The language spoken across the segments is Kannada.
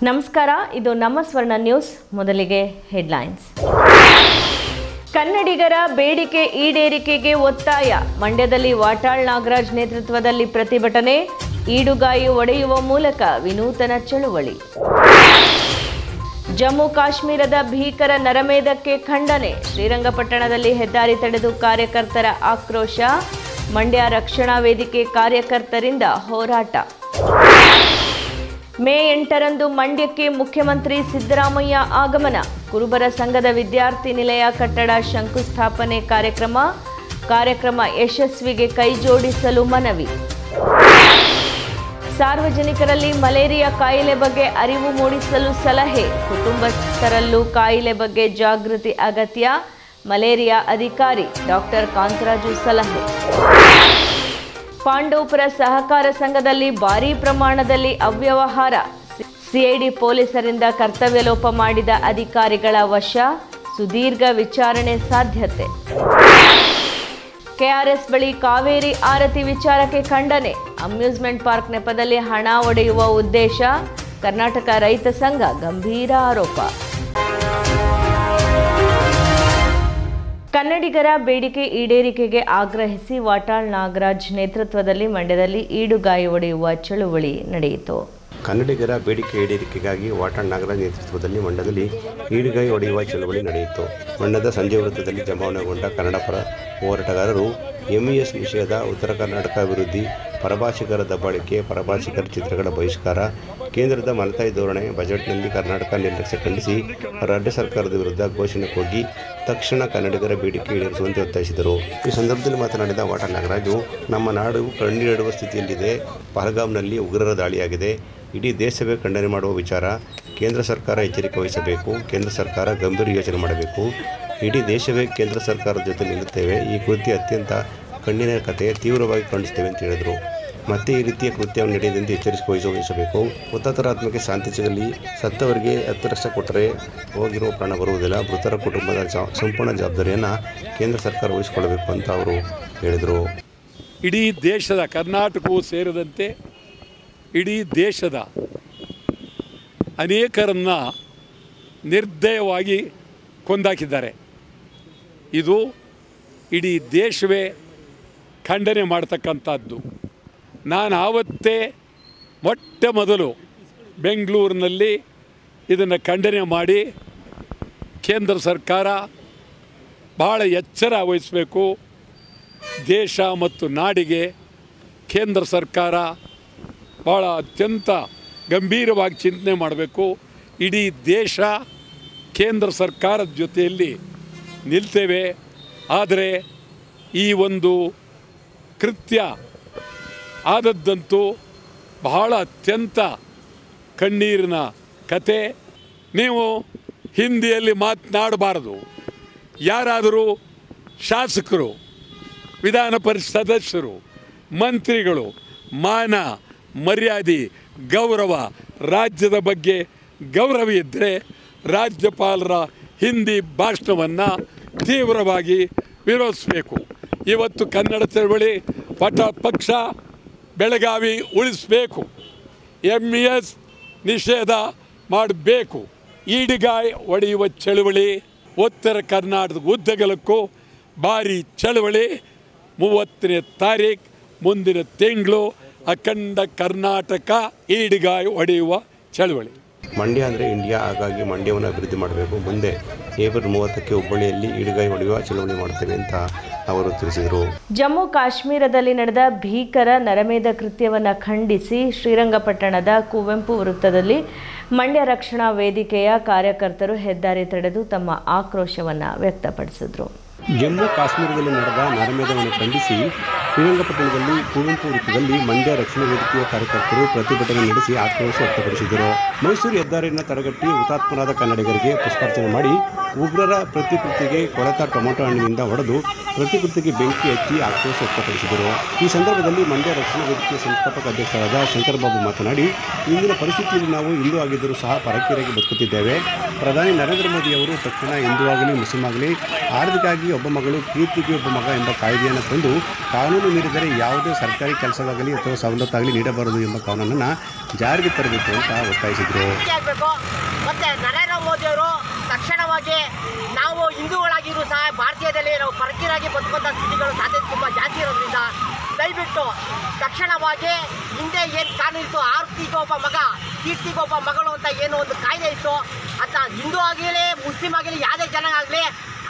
ನಮಸ್ಕಾರ, ಇದು ನಮ್ಮ ಸ್ವರ್ಣ ನ್ಯೂಸ್. ಮೊದಲಿಗೆ ಹೆಡ್ಲೈನ್ಸ್. ಕನ್ನಡಿಗರ ಬೇಡಿಕೆ ಈಡೇರಿಕೆಗೆ ಒತ್ತಾಯ. ಮಂಡ್ಯದಲ್ಲಿ ವಾಟಾಳ್ ನಾಗರಾಜ್ ನೇತೃತ್ವದಲ್ಲಿ ಪ್ರತಿಭಟನೆ. ಈಡುಗಾಯಿ ಒಡೆಯುವ ಮೂಲಕ ವಿನೂತನ ಚಳುವಳಿ. ಜಮ್ಮು ಕಾಶ್ಮೀರದ ಭೀಕರ ನರಮೇಧಕ್ಕೆ ಖಂಡನೆ. ಶ್ರೀರಂಗಪಟ್ಟಣದಲ್ಲಿ ಹೆದ್ದಾರಿ ತಡೆದು ಕಾರ್ಯಕರ್ತರ ಆಕ್ರೋಶ. ಮಂಡ್ಯ ರಕ್ಷಣಾ ವೇದಿಕೆ ಕಾರ್ಯಕರ್ತರಿಂದ ಹೋರಾಟ. ಮೇ 8ರಂದು ಮಂಡ್ಯಕ್ಕೆ ಮುಖ್ಯಮಂತ್ರಿ ಸಿದ್ದರಾಮಯ್ಯ ಆಗಮನ. ಕುರುಬರ ಸಂಘದ ವಿದ್ಯಾರ್ಥಿ ನಿಲಯ ಕಟ್ಟಡ ಶಂಕುಸ್ಥಾಪನೆ ಕಾರ್ಯಕ್ರಮ ಯಶಸ್ವಿಗೆ ಕೈಜೋಡಿಸಲು ಮನವಿ. ಸಾರ್ವಜನಿಕರಲ್ಲಿ ಮಲೇರಿಯಾ ಕಾಯಿಲೆ ಬಗ್ಗೆ ಅರಿವು ಮೂಡಿಸಲು ಸಲಹೆ. ಕುಟುಂಬಸ್ಥರಲ್ಲೂ ಕಾಯಿಲೆ ಬಗ್ಗೆ ಜಾಗೃತಿ ಅಗತ್ಯ. ಮಲೇರಿಯಾ ಅಧಿಕಾರಿ ಡಾಕ್ಟರ್ ಕಾಂತರಾಜು ಸಲಹೆ. ಪಾಂಡವಪುರ ಸಹಕಾರ ಸಂಘದಲ್ಲಿ ಭಾರೀ ಪ್ರಮಾಣದಲ್ಲಿ ಅವ್ಯವಹಾರ. ಸಿಐಡಿ ಪೊಲೀಸರಿಂದ ಕರ್ತವ್ಯ ಲೋಪ ಮಾಡಿದ ಅಧಿಕಾರಿಗಳ ವಶ. ಸುದೀರ್ಘ ವಿಚಾರಣೆ ಸಾಧ್ಯತೆ. ಕೆಆರ್ಎಸ್ ಬಳಿ ಕಾವೇರಿ ಆರತಿ ವಿಚಾರಕ್ಕೆ ಖಂಡನೆ. ಅಮ್ಯೂಸ್ಮೆಂಟ್ ಪಾರ್ಕ್ ನೆಪದಲ್ಲಿ ಹಣ ಒಡೆಯುವ ಉದ್ದೇಶ. ಕರ್ನಾಟಕ ರೈತ ಸಂಘ ಗಂಭೀರ ಆರೋಪ. ಕನ್ನಡಿಗರ ಬೇಡಿಕೆ ಈಡೇರಿಕೆಗೆ ಆಗ್ರಹಿಸಿ ವಾಟಾಳ್ ನಾಗರಾಜ್ ನೇತೃತ್ವದಲ್ಲಿ ಮಂಡ್ಯದಲ್ಲಿ ಈಡುಗಾಯಿ ಒಡೆಯುವ ಚಳುವಳಿ ನಡೆಯಿತು. ಕನ್ನಡಿಗರ ಬೇಡಿಕೆ ಈಡೇರಿಕೆಗಾಗಿ ವಾಟಾಳ್ ನಾಗರಾಜ್ ನೇತೃತ್ವದಲ್ಲಿ ಮಂಡ್ಯದಲ್ಲಿ ಈಡುಗಾಯಿ ಒಡೆಯುವ ಚಳುವಳಿ ನಡೆಯಿತು. ಮಂಡ್ಯದ ಸಂಜೆ ವೃತ್ತದಲ್ಲಿ ಜಮಾವಣೆಗೊಂಡ ಕನ್ನಡ ಪರ ಹೋರಾಟಗಾರರು ಎಂಇಎಸ್ ನಿಷೇಧ, ಉತ್ತರ ಕರ್ನಾಟಕ ಅಭಿವೃದ್ಧಿ, ಪರಭಾಷಿಗರ ದಬ್ಬಾಳಿಕೆ, ಪರಭಾಷಿಗರ ಚಿತ್ರಗಳ ಬಹಿಷ್ಕಾರ, ಕೇಂದ್ರದ ಮಲತಾಯಿ ಧೋರಣೆ, ಬಜೆಟ್ನಲ್ಲಿ ಕರ್ನಾಟಕ ನಿರ್ಲಕ್ಷ್ಯ ಖಂಡಿಸಿ ರಾಜ್ಯ ಸರ್ಕಾರದ ವಿರುದ್ಧ ಘೋಷಣೆ ಕೂಗಿ ತಕ್ಷಣ ಕನ್ನಡಿಗರ ಬೇಡಿಕೆ ಈಡೇರಿಸುವಂತೆ ಒತ್ತಾಯಿಸಿದರು. ಈ ಸಂದರ್ಭದಲ್ಲಿ ಮಾತನಾಡಿದ ವಾಟಾಳ್ ನಾಗರಾಜು, ನಮ್ಮ ನಾಡು ಕಣ್ಣೀರಿಡುವ ಸ್ಥಿತಿಯಲ್ಲಿದೆ. ಪಹಲ್ಗಾಮ್ನಲ್ಲಿ ಉಗ್ರರ ದಾಳಿಯಾಗಿದೆ. ಇಡೀ ದೇಶವೇ ಖಂಡನೆ ಮಾಡುವ ವಿಚಾರ. ಕೇಂದ್ರ ಸರ್ಕಾರ ಎಚ್ಚರಿಕೆ ವಹಿಸಬೇಕು. ಕೇಂದ್ರ ಸರ್ಕಾರ ಗಂಭೀರ ಯೋಚನೆ ಮಾಡಬೇಕು. ಇಡೀ ದೇಶವೇ ಕೇಂದ್ರ ಸರ್ಕಾರದ ಜೊತೆ ನಿಲ್ಲುತ್ತೇವೆ. ಈ ಕೃತ್ಯ ಅತ್ಯಂತ ಕಣ್ಣಿನ ಕಥೆ, ತೀವ್ರವಾಗಿ ಖಂಡಿಸುತ್ತೇವೆ ಅಂತ ಹೇಳಿದರು. ಮತ್ತೆ ಈ ರೀತಿಯ ಕೃತ್ಯವನ್ನು ನಡೆಯದಂತೆ ಎಚ್ಚರಿಕೆ ವಹಿಸಬೇಕು. ಹುತಾತ್ಮರ ಆತ್ಮಕ್ಕೆ ಶಾಂತಿ ಸಿಗಲಿ. ಸತ್ತವರಿಗೆ 10 ಲಕ್ಷ ಕೊಟ್ಟರೆ ಹೋಗಿರುವ ಪ್ರಾಣ ಬರುವುದಿಲ್ಲ. ಮೃತರ ಕುಟುಂಬದ ಸಂಪೂರ್ಣ ಜವಾಬ್ದಾರಿಯನ್ನು ಕೇಂದ್ರ ಸರ್ಕಾರ ವಹಿಸಿಕೊಳ್ಳಬೇಕು ಅಂತ ಅವರು ಹೇಳಿದರು. ಇಡೀ ದೇಶದ, ಕರ್ನಾಟಕವೂ ಸೇರಿದಂತೆ ಇಡೀ ದೇಶದ ಅನೇಕರನ್ನು ನಿರ್ದಯವಾಗಿ ಕೊಂದಾಕಿದ್ದಾರೆ. ಇದು ಇಡೀ ದೇಶವೇ ಖಂಡನೆ ಮಾಡ್ತಕ್ಕಂಥದ್ದು. ನಾನು ಆವತ್ತೇ ಮೊಟ್ಟ ಮೊದಲು ಬೆಂಗಳೂರಿನಲ್ಲಿ ಇದನ್ನು ಖಂಡನೆ ಮಾಡಿ ಕೇಂದ್ರ ಸರ್ಕಾರ ಭಾಳ ಎಚ್ಚರ ವಹಿಸಬೇಕು. ದೇಶ ಮತ್ತು ನಾಡಿಗೆ ಕೇಂದ್ರ ಸರ್ಕಾರ ಭಾಳ ಅತ್ಯಂತ ಗಂಭೀರವಾಗಿ ಚಿಂತನೆ ಮಾಡಬೇಕು. ಇಡೀ ದೇಶ ಕೇಂದ್ರ ಸರ್ಕಾರದ ಜೊತೆಯಲ್ಲಿ ನಿಲ್ತೇವೆ. ಆದರೆ ಈ ಒಂದು ಕೃತ್ಯ ಆದದ್ದಂತೂ ಬಹಳ ಅತ್ಯಂತ ಕಣ್ಣೀರಿನ ಕತೆ. ನೀವು ಹಿಂದಿಯಲ್ಲಿ ಮಾತನಾಡಬಾರದು. ಯಾರಾದರೂ ಶಾಸಕರು, ವಿಧಾನ ಪರಿಷತ್ ಸದಸ್ಯರು, ಮಂತ್ರಿಗಳು ಮಾನ ಮರ್ಯಾದೆ ಗೌರವ, ರಾಜ್ಯದ ಬಗ್ಗೆ ಗೌರವ ಇದ್ದರೆ ರಾಜ್ಯಪಾಲರ ಹಿಂದಿ ಭಾಷಣವನ್ನು ತೀವ್ರವಾಗಿ ವಿರೋಧಿಸಬೇಕು. ಇವತ್ತು ಕನ್ನಡ ಚಳವಳಿ ಪಕ್ಷ ಬೆಳಗಾವಿ ಉಳಿಸಬೇಕು. ಎಂಇಎಸ್ ನಿಷೇಧ ಮಾಡಬೇಕು. ಈಡುಗಾಯಿ ಒಡೆಯುವ ಚಳವಳಿ ಉತ್ತರ ಕರ್ನಾಟಕದ ಉದ್ದಗಲಕ್ಕೂ ಭಾರಿ ಚಳವಳಿ. 30ನೇ ತಾರೀಕು ಮುಂದಿನ ತಿಂಗಳು ಅಖಂಡ ಕರ್ನಾಟಕ ಈಡುಗಾಯಿ ಒಡೆಯುವ ಚಳವಳಿ. ಮಂಡ್ಯ ಅಂದರೆ ಇಂಡಿಯಾ, ಹಾಗಾಗಿ ಮಂಡ್ಯವನ್ನು ಅಭಿವೃದ್ಧಿ ಮಾಡಬೇಕು. ಮುಂದೆ ಏಪ್ರಿಲ್ 30ಕ್ಕೆ ಹುಬ್ಬಳ್ಳಿಯಲ್ಲಿ ಈಡುಗಾಯಿ ಒಡೆಯುವ ಚಳವಳಿ ಮಾಡುತ್ತೇವೆ ಅಂತ ಅವರು ತಿಳಿಸಿದರು. ಜಮ್ಮು ಕಾಶ್ಮೀರದಲ್ಲಿ ನಡೆದ ಭೀಕರ ನರಮೇಧ ಕೃತ್ಯವನ್ನು ಖಂಡಿಸಿ ಶ್ರೀರಂಗಪಟ್ಟಣದ ಕುವೆಂಪು ವೃತ್ತದಲ್ಲಿ ಮಂಡ್ಯ ರಕ್ಷಣಾ ವೇದಿಕೆಯ ಕಾರ್ಯಕರ್ತರು ಹೆದ್ದಾರಿ ತಡೆದು ತಮ್ಮ ಆಕ್ರೋಶವನ್ನು ವ್ಯಕ್ತಪಡಿಸಿದರು. ಜಮ್ಮು ಕಾಶ್ಮೀರದಲ್ಲಿ ನಡೆದ ನರಮೇಧವನ್ನು ಖಂಡಿಸಿ ಶ್ರೀರಂಗಪಟ್ಟಣದಲ್ಲಿ ಕುವೆಂಪು ವೃತ್ತದಲ್ಲಿ ಮಂಡ್ಯ ರಕ್ಷಣಾ ವೇದಿಕೆಯ ಕಾರ್ಯಕರ್ತರು ಪ್ರತಿಭಟನೆ ನಡೆಸಿ ಆಕ್ರೋಶ ವ್ಯಕ್ತಪಡಿಸಿದರು. ಮೈಸೂರು ಹೆದ್ದಾರಿಯನ್ನು ತಡೆಗಟ್ಟಿ ಹುತಾತ್ಮರಾದ ಕನ್ನಡಿಗರಿಗೆ ಪುಷ್ಪಾರ್ಚನೆ ಮಾಡಿ ಉಗ್ರರ ಪ್ರತಿಕೃತಿಗೆ ಕೊಳೆತ ಟೊಮೆಟೊ ಹಣ್ಣಿನಿಂದ ಹೊಡೆದು ಪ್ರತಿಕೃತಿಗೆ ಬೆಂಕಿ ಹಚ್ಚಿ ಆಕ್ರೋಶ ವ್ಯಕ್ತಪಡಿಸಿದರು. ಈ ಸಂದರ್ಭದಲ್ಲಿ ಮಂಡ್ಯ ರಕ್ಷಣಾ ವೇದಿಕೆಯ ಸಂಸ್ಥಾಪಕ ಅಧ್ಯಕ್ಷರಾದ ಶಂಕರಬಾಬು ಮಾತನಾಡಿ, ಇಂದಿನ ಪರಿಸ್ಥಿತಿಯಲ್ಲಿ ನಾವು ಹಿಂದೂ ಆಗಿದ್ದರೂ ಸಹ ಪರಕೀಯರಾಗಿ ಬದುಕುತ್ತಿದ್ದೇವೆ. ಪ್ರಧಾನಿ ನರೇಂದ್ರ ಮೋದಿಯವರು ತಕ್ಷಣ ಹಿಂದೂ ಆಗಲಿ ಮುಸ್ಲಿಂ ಆಗಲಿ ಆರ್ಥಿಕವಾಗಿ ಒಬ್ಬ ಮಗಳು, ಕೀರ್ತಿಗೆ ಒಬ್ಬ ಮಗ ಎಂಬ ಕಾಯ್ದೆಯನ್ನು ತಂದು ಕಾನೂನು ಕಾನೂನು ಮೀರಿದರೆ ಯಾವುದೇ ಸರ್ಕಾರಿ ಕೆಲಸವಾಗಲಿ ಅಥವಾ ಸವಲತ್ತಾಗಲಿ ನೀಡಬಾರದು ಎಂಬ ಕಾನೂನನ್ನು ಜಾರಿಗೆ ತರಬೇಕು ಅಂತ ಒತ್ತಾಯಿಸಿದರು. ಮತ್ತು ನರೇಂದ್ರ ಮೋದಿಯವರು ತಕ್ಷಣವಾಗಿ ನಾವು ಹಿಂದೂಗಳಾಗಿಯೂ ಸಹ ಭಾರತೀಯದಲ್ಲಿ ನಾವು ಪರಕೀಯರಾಗಿ ಬದುಕುವಂಥ ಸ್ಥಿತಿಗಳು ಸಾಧ್ಯತೆ ತುಂಬ ಜಾಸ್ತಿ ಇರೋದ್ರಿಂದ ದಯವಿಟ್ಟು ತಕ್ಷಣವಾಗಿ ಹಿಂದೆ ಏನು ಕಾನೂನು ಇತ್ತು, ಆರ್ತಿಗೆ ಒಬ್ಬ ಮಗ ಕೀರ್ತಿಗೆ ಒಬ್ಬ ಮಗಳು ಅಂತ ಏನು ಒಂದು ಕಾಯ್ದೆ ಇತ್ತು, ಅಥವಾ ಹಿಂದೂ ಆಗಲಿ ಮುಸ್ಲಿಂ ಆಗಲಿ ಯಾವುದೇ ಜನ ಆಗಲಿ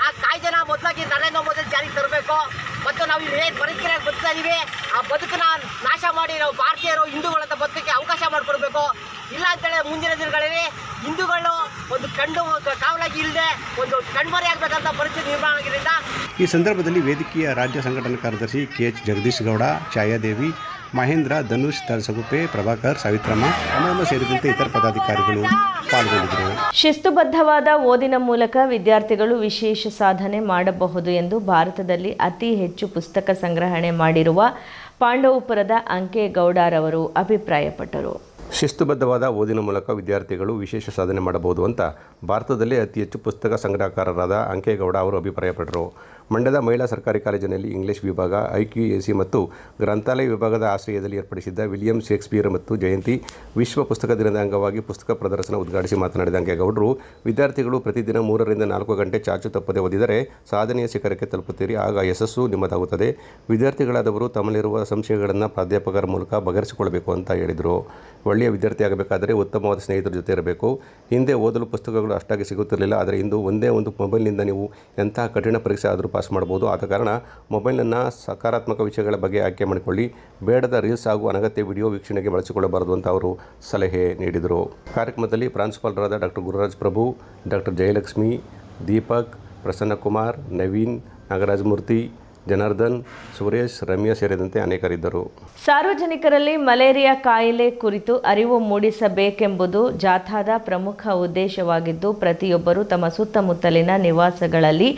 ಆ ಕಾಯ್ದೆನ ಮೊದಲಾಗಿ ನರೇಂದ್ರ ಮೋದಿ ಜಾರಿಗೆ ತರಬೇಕು. ಮತ್ತು ನಾವು ಇಲ್ಲಿ ಏನು ಪರಕೀಯರಾಗಿ ಬದುಕ್ತಾ ಇದ್ದೀವಿ ಆ ಬದುಕನ್ನ ನಾಶ ಮಾಡಿ ನಾವು ಭಾರತೀಯರು ಹಿಂದೂಗಳಂತ ಬದುಕಕ್ಕೆ ಅವಕಾಶ ಮಾಡಿಕೊಡ್ಬೇಕು. ಇಲ್ಲ ಅಂತೇಳಿ ಮುಂದಿನ ದಿನಗಳಲ್ಲಿ ಹಿಂದೂಗಳು ಒಂದು ಕಾವಲಾಗಿ ಇಲ್ಲದೆ ಒಂದು ಕಣ್ಮರೆಯಾಗಬೇಕಂತ ಪರಿಸ್ಥಿತಿ ನಿರ್ಮಾಣ ಆಗಿದ್ದರಿಂದ ಈ ಸಂದರ್ಭದಲ್ಲಿ ವೇದಿಕೆಯ ರಾಜ್ಯ ಸಂಘಟನಾ ಕಾರ್ಯದರ್ಶಿ KH ಜಗದೀಶ್ ಗೌಡ, ಛಾಯಾದೇವಿ, ಮಹೇಂದ್ರ, ಧನುಷ್, ತಳಸಗುಪ್ಪೆ, ಪ್ರಭಾಕರ್, ಸಾವಿತ್ರಮ್ಮ, ಅಮರಮ್ಮ ಸೇರಿದಂತೆ ಇತರ ಪದಾಧಿಕಾರಿಗಳು ಪಾಲ್ಗೊಂಡಿದ್ದರು. ಶಿಸ್ತುಬದ್ಧವಾದ ಓದಿನ ಮೂಲಕ ವಿದ್ಯಾರ್ಥಿಗಳು ವಿಶೇಷ ಸಾಧನೆ ಮಾಡಬಹುದು ಎಂದು ಭಾರತದಲ್ಲಿ ಅತಿ ಹೆಚ್ಚು ಪುಸ್ತಕ ಸಂಗ್ರಹಣೆ ಮಾಡಿರುವ ಪಾಂಡವಪುರದ ಅಂಕೇಗೌಡರವರು ಅಭಿಪ್ರಾಯಪಟ್ಟರು. ಶಿಸ್ತುಬದ್ಧವಾದ ಓದಿನ ಮೂಲಕ ವಿದ್ಯಾರ್ಥಿಗಳು ವಿಶೇಷ ಸಾಧನೆ ಮಾಡಬಹುದು ಅಂತ ಭಾರತದಲ್ಲೇ ಅತಿ ಹೆಚ್ಚು ಪುಸ್ತಕ ಸಂಗ್ರಹಕಾರರಾದ ಅಂಕೇಗೌಡ ಅವರು ಅಭಿಪ್ರಾಯಪಟ್ಟರು. ಮಂಡ್ಯದ ಮಹಿಳಾ ಸರ್ಕಾರಿ ಕಾಲೇಜಿನಲ್ಲಿ ಇಂಗ್ಲಿಷ್ ವಿಭಾಗ, IQAC ಮತ್ತು ಗ್ರಂಥಾಲಯ ವಿಭಾಗದ ಆಶ್ರಯದಲ್ಲಿ ಏರ್ಪಡಿಸಿದ್ದ ವಿಲಿಯಂ ಶೇಕ್ಸ್ಪಿಯರ್ ಮತ್ತು ಜಯಂತಿ ವಿಶ್ವ ಪುಸ್ತಕ ದಿನದ ಅಂಗವಾಗಿ ಪುಸ್ತಕ ಪ್ರದರ್ಶನ ಉದ್ಘಾಟಿಸಿ ಮಾತನಾಡಿದ ಅಂಕೇಗೌಡರು, ವಿದ್ಯಾರ್ಥಿಗಳು ಪ್ರತಿದಿನ 3 ರಿಂದ 4 ಗಂಟೆ ಚಾಚು ತಪ್ಪದೆ ಓದಿದರೆ ಸಾಧನೆಯ ಶಿಖರಕ್ಕೆ ತಲುಪುತ್ತೀರಿ, ಆಗ ಯಶಸ್ಸು ನಿಮ್ಮದಾಗುತ್ತದೆ. ವಿದ್ಯಾರ್ಥಿಗಳಾದವರು ತಮ್ಮಲ್ಲಿರುವ ಸಂಶಯಗಳನ್ನು ಪ್ರಾಧ್ಯಾಪಕರ ಮೂಲಕ ಬಗೆಹರಿಸಿಕೊಳ್ಳಬೇಕು ಅಂತ ಹೇಳಿದರು. ಒಳ್ಳೆಯ ವಿದ್ಯಾರ್ಥಿಯಾಗಬೇಕಾದರೆ ಉತ್ತಮವಾದ ಸ್ನೇಹಿತರ ಜೊತೆ ಇರಬೇಕು. ಹಿಂದೆ ಓದಲು ಪುಸ್ತಕಗಳು ಅಷ್ಟಾಗಿ ಸಿಗುತ್ತಿರಲಿಲ್ಲ, ಆದರೆ ಇಂದು ಒಂದೇ ಒಂದು ಮೊಬೈಲ್ನಿಂದ ನೀವು ಎಂತಹ ಕಠಿಣ ಪರೀಕ್ಷೆ ಆದರೂ ಪಾಸ್ ಮಾಡಬಹುದು. ಆದ ಕಾರಣ ಮೊಬೈಲನ್ನು ಸಕಾರಾತ್ಮಕ ವಿಷಯಗಳ ಬಗ್ಗೆ ಆಯ್ಕೆ ಮಾಡಿಕೊಳ್ಳಿ, ಬೇಡದ ರೀಲ್ಸ್ ಹಾಗೂ ಅನಗತ್ಯ ವಿಡಿಯೋ ವೀಕ್ಷಣೆಗೆ ಬಳಸಿಕೊಳ್ಳಬಾರದು ಅಂತ ಅವರು ಸಲಹೆ ನೀಡಿದರು. ಕಾರ್ಯಕ್ರಮದಲ್ಲಿ ಪ್ರಾಂಶುಪಾಲರಾದ ಡಾಕ್ಟರ್ ಗುರುರಾಜ್ ಪ್ರಭು, ಡಾಕ್ಟರ್ ಜಯಲಕ್ಷ್ಮಿ, ದೀಪಕ್, ಪ್ರಸನ್ನಕುಮಾರ್, ನವೀನ್, ನಾಗರಾಜ್ ಮೂರ್ತಿ, ಜನಾರ್ದನ್, ಸುರೇಶ್, ರಮ್ಯಾ ಸೇರಿದಂತೆ ಅನೇಕರಿದ್ದರು. ಸಾರ್ವಜನಿಕರಲ್ಲಿ ಮಲೇರಿಯಾ ಕಾಯಿಲೆ ಕುರಿತು ಅರಿವು ಮೂಡಿಸಬೇಕೆಂಬುದು ಜಾಥಾದ ಪ್ರಮುಖ ಉದ್ದೇಶವಾಗಿದ್ದು, ಪ್ರತಿಯೊಬ್ಬರು ತಮ್ಮ ಸುತ್ತಮುತ್ತಲಿನ ನಿವಾಸಗಳಲ್ಲಿ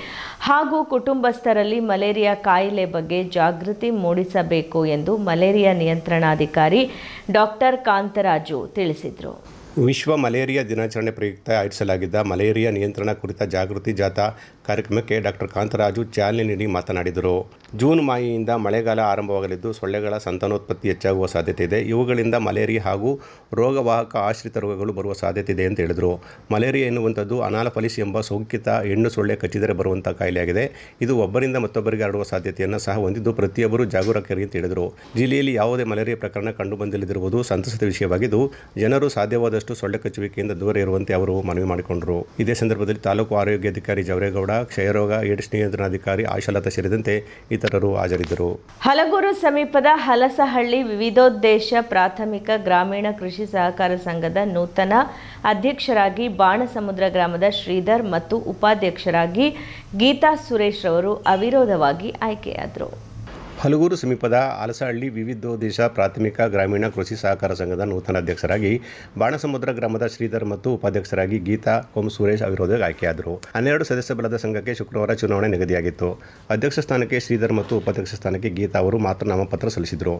ಹಾಗೂ ಕುಟುಂಬಸ್ಥರಲ್ಲಿ ಮಲೇರಿಯಾ ಕಾಯಿಲೆ ಬಗ್ಗೆ ಜಾಗೃತಿ ಮೂಡಿಸಬೇಕು ಎಂದು ಮಲೇರಿಯಾ ನಿಯಂತ್ರಣಾಧಿಕಾರಿ ಡಾಕ್ಟರ್ ಕಾಂತರಾಜು ತಿಳಿಸಿದರು. ವಿಶ್ವ ಮಲೇರಿಯಾ ದಿನಾಚರಣೆ ಪ್ರಯುಕ್ತ ಆಯೋಜಿಸಲಾಗಿದ್ದ ಮಲೇರಿಯಾ ನಿಯಂತ್ರಣ ಕುರಿತ ಜಾಗೃತಿ ಜಾಥಾ ಕಾರ್ಯಕ್ರಮಕ್ಕೆ ಡಾಕ್ಟರ್ ಕಾಂತರಾಜು ಚಾಲನೆ ನೀಡಿ ಮಾತನಾಡಿದರು. ಜೂನ್ ಮಾಹೆಯಿಂದ ಮಳೆಗಾಲ ಆರಂಭವಾಗಲಿದ್ದು ಸೊಳ್ಳೆಗಳ ಸಂತಾನೋತ್ಪತ್ತಿ ಹೆಚ್ಚಾಗುವ ಸಾಧ್ಯತೆ ಇದೆ. ಇವುಗಳಿಂದ ಮಲೇರಿಯಾ ಹಾಗೂ ರೋಗವಾಹಕ ಆಶ್ರಿತ ರೋಗಗಳು ಬರುವ ಸಾಧ್ಯತೆ ಇದೆ ಅಂತ ಹೇಳಿದರು. ಮಲೇರಿಯಾ ಎನ್ನುವಂಥದ್ದು ಅನಾಫಲಿಸ್ ಎಂಬ ಸೋಂಕಿತ ಹೆಣ್ಣು ಸೊಳ್ಳೆ ಕಚ್ಚಿದರೆ ಬರುವಂಥ ಕಾಯಿಲೆಯಾಗಿದೆ. ಇದು ಒಬ್ಬರಿಂದ ಮತ್ತೊಬ್ಬರಿಗೆ ಹರಡುವ ಸಾಧ್ಯತೆಯನ್ನು ಸಹ ಹೊಂದಿದ್ದು ಪ್ರತಿಯೊಬ್ಬರು ಜಾಗರೂಕರಾಗಿ ಅಂತ ಹೇಳಿದರು. ಜಿಲ್ಲೆಯಲ್ಲಿ ಯಾವುದೇ ಮಲೇರಿಯಾ ಪ್ರಕರಣ ಕಂಡು ಬಂದಿಲ್ಲದಿರುವುದು ಸಂತಸದ ವಿಷಯವಾಗಿದ್ದು ಜನರು ಸಾಧ್ಯವಾದಷ್ಟು ಸೊಳ್ಳೆ ಕಚ್ಚುವಿಕೆಯಿಂದ ದೂರ ಇರುವಂತೆ ಅವರು ಮನವಿ ಮಾಡಿಕೊಂಡರು. ಇದೇ ಸಂದರ್ಭದಲ್ಲಿ ತಾಲೂಕು ಆರೋಗ್ಯಾಧಿಕಾರಿ ಜವರೇಗೌಡ, ಕ್ಷಯರೋಗ ಏಡ್ಸ್ ನಿಯಂತ್ರಣಾಧಿಕಾರಿ ಆಶಾಲತಾ ಸೇರಿದಂತೆ ಇತರರು ಹಾಜರಿದ್ದರು. ಹಲಗೂರು ಸಮೀಪದ ಹಲಸಹಳ್ಳಿ ವಿವಿಧೋದ್ದೇಶ ಪ್ರಾಥಮಿಕ ಗ್ರಾಮೀಣ ಕೃಷಿ ಸಹಕಾರ ಸಂಘದ ನೂತನ ಅಧ್ಯಕ್ಷರಾಗಿ ಬಾಣಸಮುದ್ರ ಗ್ರಾಮದ ಶ್ರೀಧರ್ ಮತ್ತು ಉಪಾಧ್ಯಕ್ಷರಾಗಿ ಗೀತಾ ಸುರೇಶ್ ಅವರು ಅವಿರೋಧವಾಗಿ ಆಯ್ಕೆಯಾದರು. ಹಲಗೂರು ಸಮೀಪದ ಹಲಸಹಳ್ಳಿ ವಿವಿಧೋದ್ದೇಶ ಪ್ರಾಥಮಿಕ ಗ್ರಾಮೀಣ ಕೃಷಿ ಸಹಕಾರ ಸಂಘದ ನೂತನ ಅಧ್ಯಕ್ಷರಾಗಿ ಬಾಣಸಮುದ್ರ ಗ್ರಾಮದ ಶ್ರೀಧರ್ ಮತ್ತು ಉಪಾಧ್ಯಕ್ಷರಾಗಿ ಗೀತಾ ಸುರೇಶ್ ಅವಿರೋಧವಾಗಿ ಆಯ್ಕೆಯಾದರು. 12 ಸದಸ್ಯ ಬಲದ ಸಂಘಕ್ಕೆ ಶುಕ್ರವಾರ ಚುನಾವಣೆ ನಿಗದಿಯಾಗಿತ್ತು. ಅಧ್ಯಕ್ಷ ಸ್ಥಾನಕ್ಕೆ ಶ್ರೀಧರ್ ಮತ್ತು ಉಪಾಧ್ಯಕ್ಷ ಸ್ಥಾನಕ್ಕೆ ಗೀತಾ ಅವರು ಮಾತ್ರ ನಾಮಪತ್ರ ಸಲ್ಲಿಸಿದರು.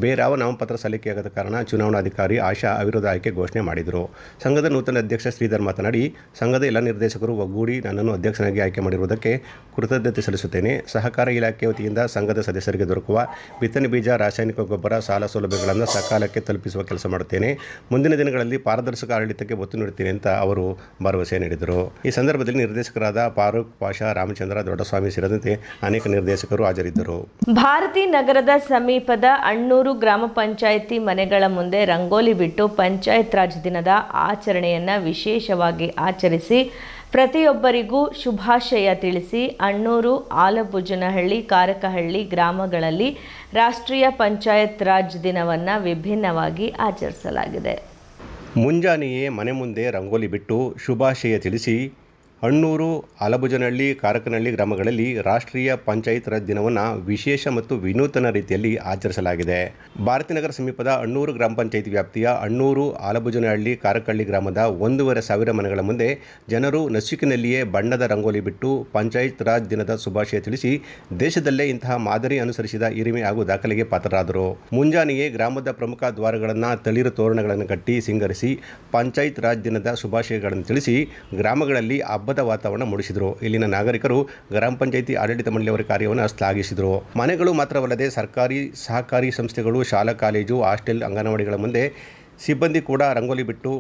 ಬೇರಾವ ನಾಮಪತ್ರ ಸಲ್ಲಿಕೆಯಾಗದ ಕಾರಣ ಚುನಾವಣಾಧಿಕಾರಿ ಆಶಾ ಅವಿರೋಧ ಆಯ್ಕೆ ಘೋಷಣೆ ಮಾಡಿದರು. ಸಂಘದ ನೂತನ ಅಧ್ಯಕ್ಷ ಶ್ರೀಧರ್ ಮಾತನಾಡಿ, ಸಂಘದ ಎಲ್ಲ ನಿರ್ದೇಶಕರು ಒಗ್ಗೂಡಿ ನನ್ನನ್ನು ಅಧ್ಯಕ್ಷನಾಗಿ ಆಯ್ಕೆ ಮಾಡಿರುವುದಕ್ಕೆ ಕೃತಜ್ಞತೆ ಸಲ್ಲಿಸುತ್ತೇನೆ. ಸಹಕಾರ ಇಲಾಖೆ ವತಿಯಿಂದ ಸಂಘದ ಸದಸ್ಯರಿಗೆ ದೊರಕುವ ಬಿತ್ತನೆ ಬೀಜ, ರಾಸಾಯನಿಕ ಗೊಬ್ಬರ, ಸಾಲ ಸೌಲಭ್ಯಗಳನ್ನು ಸಕಾಲಕ್ಕೆ ತಲುಪಿಸುವ ಕೆಲಸ ಮಾಡುತ್ತೇನೆ. ಮುಂದಿನ ದಿನಗಳಲ್ಲಿ ಪಾರದರ್ಶಕ ಆಡಳಿತಕ್ಕೆ ಒತ್ತು ನೀಡುತ್ತೇನೆ ಅಂತ ಅವರು ಭರವಸೆ ನೀಡಿದರು. ಈ ಸಂದರ್ಭದಲ್ಲಿ ನಿರ್ದೇಶಕರಾದ ಫಾರೂಕ್ ಪಾಷಾ, ರಾಮಚಂದ್ರ, ದೊಡ್ಡಸ್ವಾಮಿ ಸೇರಿದಂತೆ ಅನೇಕ ನಿರ್ದೇಶಕರು ಹಾಜರಿದ್ದರು. ಭಾರತಿ ನಗರದ ಸಮೀಪದ ಅಣ್ಣೂರು ಗ್ರಾಮ ಪಂಚಾಯಿತಿ ಮನೆಗಳ ಮುಂದೆ ರಂಗೋಲಿ ಬಿಟ್ಟು ಪಂಚಾಯತ್ ರಾಜ್ ದಿನದ ಆಚರಣೆಯನ್ನು ವಿಶೇಷವಾಗಿ ಆಚರಿಸಿ ಪ್ರತಿಯೊಬ್ಬರಿಗೂ ಶುಭಾಶಯ ತಿಳಿಸಿ ಅಣ್ಣೂರು, ಆಲಬುಜನಹಳ್ಳಿ, ಕಾರಕಹಳ್ಳಿ ಗ್ರಾಮಗಳಲ್ಲಿ ರಾಷ್ಟ್ರೀಯ ಪಂಚಾಯತ್ ರಾಜ್ ದಿನವನ್ನು ವಿಭಿನ್ನವಾಗಿ ಆಚರಿಸಲಾಗಿದೆ. ಮುಂಜಾನೆಯೇ ಮನೆ ಮುಂದೆ ರಂಗೋಲಿ ಬಿಟ್ಟು ಶುಭಾಶಯ ತಿಳಿಸಿ ಅಣ್ಣೂರು, ಆಲಬುಜನಹಳ್ಳಿ, ಕಾರಕನಹಳ್ಳಿ ಗ್ರಾಮಗಳಲ್ಲಿ ರಾಷ್ಟ್ರೀಯ ಪಂಚಾಯತ್ ರಾಜ್ ದಿನವನ್ನು ವಿಶೇಷ ಮತ್ತು ವಿನೂತನ ರೀತಿಯಲ್ಲಿ ಆಚರಿಸಲಾಗಿದೆ. ಭಾರತೀನಗರ ಸಮೀಪದ ಅಣ್ಣೂರು ಗ್ರಾಮ ಪಂಚಾಯಿತಿ ವ್ಯಾಪ್ತಿಯ ಅಣ್ಣೂರು, ಆಲಬುಜನಹಳ್ಳಿ, ಕಾರಕಹಳ್ಳಿ ಗ್ರಾಮದ 1,500 ಮನೆಗಳ ಮುಂದೆ ಜನರು ನಸುಕಿನಲ್ಲಿಯೇ ಬಣ್ಣದ ರಂಗೋಲಿ ಬಿಟ್ಟು ಪಂಚಾಯತ್ ರಾಜ್ ದಿನದ ಶುಭಾಶಯ ತಿಳಿಸಿ ದೇಶದಲ್ಲೇ ಇಂತಹ ಮಾದರಿ ಅನುಸರಿಸಿದ ಹಿರಿಮೆ ಹಾಗೂ ದಾಖಲೆಗೆ ಪಾತ್ರರಾದರು. ಮುಂಜಾನೆಯೇ ಗ್ರಾಮದ ಪ್ರಮುಖ ದ್ವಾರಗಳನ್ನು ತಳಿರು ತೋರಣಗಳನ್ನು ಕಟ್ಟಿ ಸಿಂಗರಿಸಿ ಪಂಚಾಯತ್ ರಾಜ್ ದಿನದ ಶುಭಾಶಯಗಳನ್ನು ತಿಳಿಸಿ ಗ್ರಾಮಗಳಲ್ಲಿ ಹಬ್ಬದ ಹಬ್ಬದ ವಾತಾವರಣ ಮೂಡಿಸಿದರು. ಇಲ್ಲಿನ ನಾಗರಿಕರು ಗ್ರಾಮ ಪಂಚಾಯಿತಿ ಆಡಳಿತ ಮಂಡಳಿಯವರ ಕಾರ್ಯವನ್ನು ಶ್ಲಾಘಿಸಿದರು. ಮನೆಗಳು ಮಾತ್ರವಲ್ಲದೆ ಸರ್ಕಾರಿ ಸಹಕಾರಿ ಸಂಸ್ಥೆಗಳು, ಶಾಲಾ ಕಾಲೇಜು, ಹಾಸ್ಟೆಲ್, ಅಂಗನವಾಡಿಗಳ ಮುಂದೆ ಸಿಬ್ಬಂದಿ ಕೂಡ ರಂಗೋಲಿ ಬಿಟ್ಟು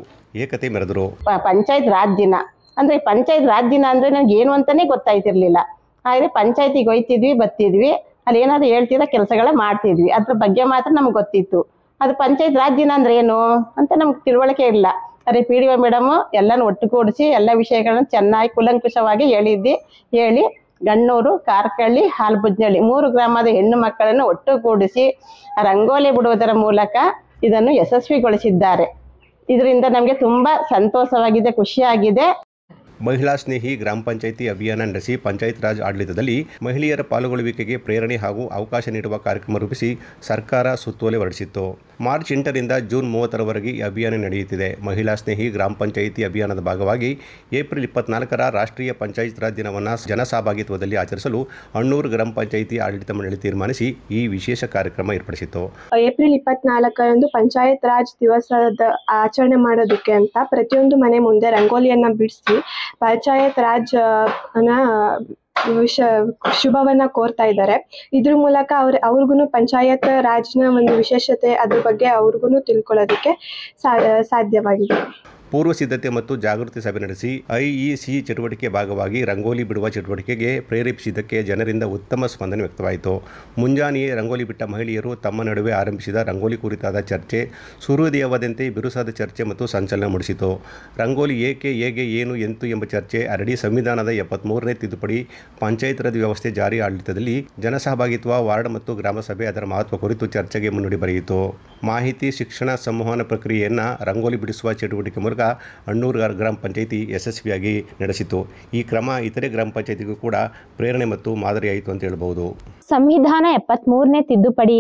ಏಕತೆ ಮೆರೆದರು. ಪಂಚಾಯತ್ ರಾಜ್ ದಿನ ಅಂದ್ರೆ ಪಂಚಾಯತ್ ರಾಜ್ ದಿನ ಅಂದ್ರೆ ನಮ್ಗೆ ಏನು ಅಂತಾನೆ ಗೊತ್ತಾಯ್ತಿರ್ಲಿಲ್ಲ. ಆದ್ರೆ ಪಂಚಾಯತಿಗೆ ಹೋಯ್ತಿದ್ವಿ, ಬರ್ತಿದ್ವಿ, ಅಲ್ಲಿ ಏನಾದ್ರು ಹೇಳ್ತಿರೋ ಕೆಲಸಗಳ ಮಾಡ್ತಿದ್ವಿ. ಅದ್ರ ಬಗ್ಗೆ ಮಾತ್ರ ನಮ್ಗೆ ಗೊತ್ತಿತ್ತು. ಅದು ಪಂಚಾಯತ್ ರಾಜ್ ದಿನ ಅಂದ್ರೆ ಏನು ಅಂತ ನಮ್ಗೆ ತಿಳುವಳಿಕೆ ಇಲ್ಲ. ಅದೇ PDO ಮೇಡಮ್ ಎಲ್ಲಾನು ಒಟ್ಟುಗೂಡಿಸಿ ಎಲ್ಲ ವಿಷಯಗಳನ್ನ ಚೆನ್ನಾಗಿ ಕುಲಂಕುಷವಾಗಿ ಹೇಳಿ ಗಣ್ಣೂರು, ಕಾರ್ಕಳ್ಳಿ, ಹಾಲ್ಬುಜ್ನಳ್ಳಿ 3 ಗ್ರಾಮದ ಹೆಣ್ಣು ಮಕ್ಕಳನ್ನು ಒಟ್ಟುಗೂಡಿಸಿ ರಂಗೋಲಿ ಬಿಡುವುದರ ಮೂಲಕ ಇದನ್ನು ಯಶಸ್ವಿಗೊಳಿಸಿದ್ದಾರೆ. ಇದರಿಂದ ನಮಗೆ ತುಂಬಾ ಸಂತೋಷವಾಗಿದೆ, ಖುಷಿಯಾಗಿದೆ. ಮಹಿಳಾ ಸ್ನೇಹಿ ಗ್ರಾಮ ಪಂಚಾಯಿತಿ ಅಭಿಯಾನ ನಡೆಸಿ ಪಂಚಾಯತ್ ರಾಜ್ ಆಡಳಿತದಲ್ಲಿ ಮಹಿಳೆಯರ ಪಾಲ್ಗೊಳ್ಳುವಿಕೆಗೆ ಪ್ರೇರಣೆ ಹಾಗೂ ಅವಕಾಶ ನೀಡುವ ಕಾರ್ಯಕ್ರಮ ರೂಪಿಸಿ ಸರ್ಕಾರ ಸುತ್ತೋಲೆ ಹೊರಡಿಸಿತ್ತು. ಮಾರ್ಚ್ 8ರಿಂದ ಜೂನ್ 30ರವರೆಗೆ ಈ ಅಭಿಯಾನ ನಡೆಯುತ್ತಿದೆ. ಮಹಿಳಾ ಸ್ನೇಹಿ ಗ್ರಾಮ ಪಂಚಾಯಿತಿ ಅಭಿಯಾನದ ಭಾಗವಾಗಿ ಏಪ್ರಿಲ್ 24ರ ರಾಷ್ಟ್ರೀಯ ಪಂಚಾಯತ್ ರಾಜ್ ದಿನವನ್ನು ಜನಸಹಭಾಗಿತ್ವದಲ್ಲಿ ಆಚರಿಸಲು ಅಣ್ಣೂರು ಗ್ರಾಮ ಪಂಚಾಯಿತಿ ಆಡಳಿತ ಮಂಡಳಿ ತೀರ್ಮಾನಿಸಿ ಈ ವಿಶೇಷ ಕಾರ್ಯಕ್ರಮ ಏರ್ಪಡಿಸಿತ್ತು. ಏಪ್ರಿಲ್ 24ರಂದು ಪಂಚಾಯತ್ ರಾಜ್ ದಿವಸದ ಆಚರಣೆ ಮಾಡೋದಕ್ಕೆ ಅಂತ ಪ್ರತಿಯೊಂದು ಮನೆ ಮುಂದೆ ರಂಗೋಲಿಯನ್ನ ಬಿಡಿಸಿ ಪಂಚಾಯತ್ ರಾಜ್ ಶುಭವನ್ನ ಕೋರ್ತಾ ಇದ್ದಾರೆ. ಇದ್ರ ಮೂಲಕ ಅವ್ರಿಗೂ ಪಂಚಾಯತ್ ರಾಜ್ನ ಒಂದು ವಿಶೇಷತೆ ಅದ್ರ ಬಗ್ಗೆ ಅವ್ರಿಗೂ ತಿಳ್ಕೊಳ್ಳೋದಕ್ಕೆ ಸಾಧ್ಯವಾಗಿದೆ. ಪೂರ್ವ ಸಿದ್ಧತೆ ಮತ್ತು ಜಾಗೃತಿ ಸಭೆ ನಡೆಸಿ IEC ಚಟುವಟಿಕೆ ಭಾಗವಾಗಿ ರಂಗೋಲಿ ಬಿಡುವ ಚಟುವಟಿಕೆಗೆ ಪ್ರೇರೇಪಿಸಿದ್ದಕ್ಕೆ ಜನರಿಂದ ಉತ್ತಮ ಸ್ಪಂದನೆ ವ್ಯಕ್ತವಾಯಿತು. ಮುಂಜಾನೆಯೇ ರಂಗೋಲಿ ಬಿಟ್ಟ ಮಹಿಳೆಯರು ತಮ್ಮ ನಡುವೆ ಆರಂಭಿಸಿದ ರಂಗೋಲಿ ಕುರಿತಾದ ಚರ್ಚೆ ಸೂರ್ಯೋದಯವಾದಂತೆ ಬಿರುಸಾದ ಚರ್ಚೆ ಮತ್ತು ಸಂಚಲನ ಮೂಡಿಸಿತು. ರಂಗೋಲಿ ಏಕೆ, ಹೇಗೆ, ಏನು, ಎಂತು ಎಂಬ ಚರ್ಚೆ ಹರಡಿ ಸಂವಿಧಾನದ 73ನೇ ತಿದ್ದುಪಡಿ, ಪಂಚಾಯತ್ ರಾಜ್ ವ್ಯವಸ್ಥೆ ಜಾರಿ ಆಡಳಿತದಲ್ಲಿ ಜನಸಹಭಾಗಿತ್ವ, ವಾರ್ಡ್ ಮತ್ತು ಗ್ರಾಮ ಸಭೆ ಅದರ ಮಹತ್ವ ಕುರಿತು ಚರ್ಚೆಗೆ ಮುನ್ನುಡಿ ಬರೆಯಿತು. ಮಾಹಿತಿ, ಶಿಕ್ಷಣ, ಸಂವಹನ ಪ್ರಕ್ರಿಯೆಯನ್ನು ರಂಗೋಲಿ ಬಿಡಿಸುವ ಚಟುವಟಿಕೆ ಮೂಲಕ ಅಣ್ಣೂರು ಗ್ರಾಮ ಪಂಚಾಯಿತಿ ಯಶಸ್ವಿಯಾಗಿ ನಡೆಸಿತು. ಈ ಕ್ರಮ ಇತರೆ ಗ್ರಾಮ ಪಂಚಾಯಿತಿಗೂ ಕೂಡ ಪ್ರೇರಣೆ ಮತ್ತು ಮಾದರಿಯಾಯಿತು ಅಂತ ಹೇಳ್ಬೋದು. ಸಂವಿಧಾನ 73ನೇ ತಿದ್ದುಪಡಿ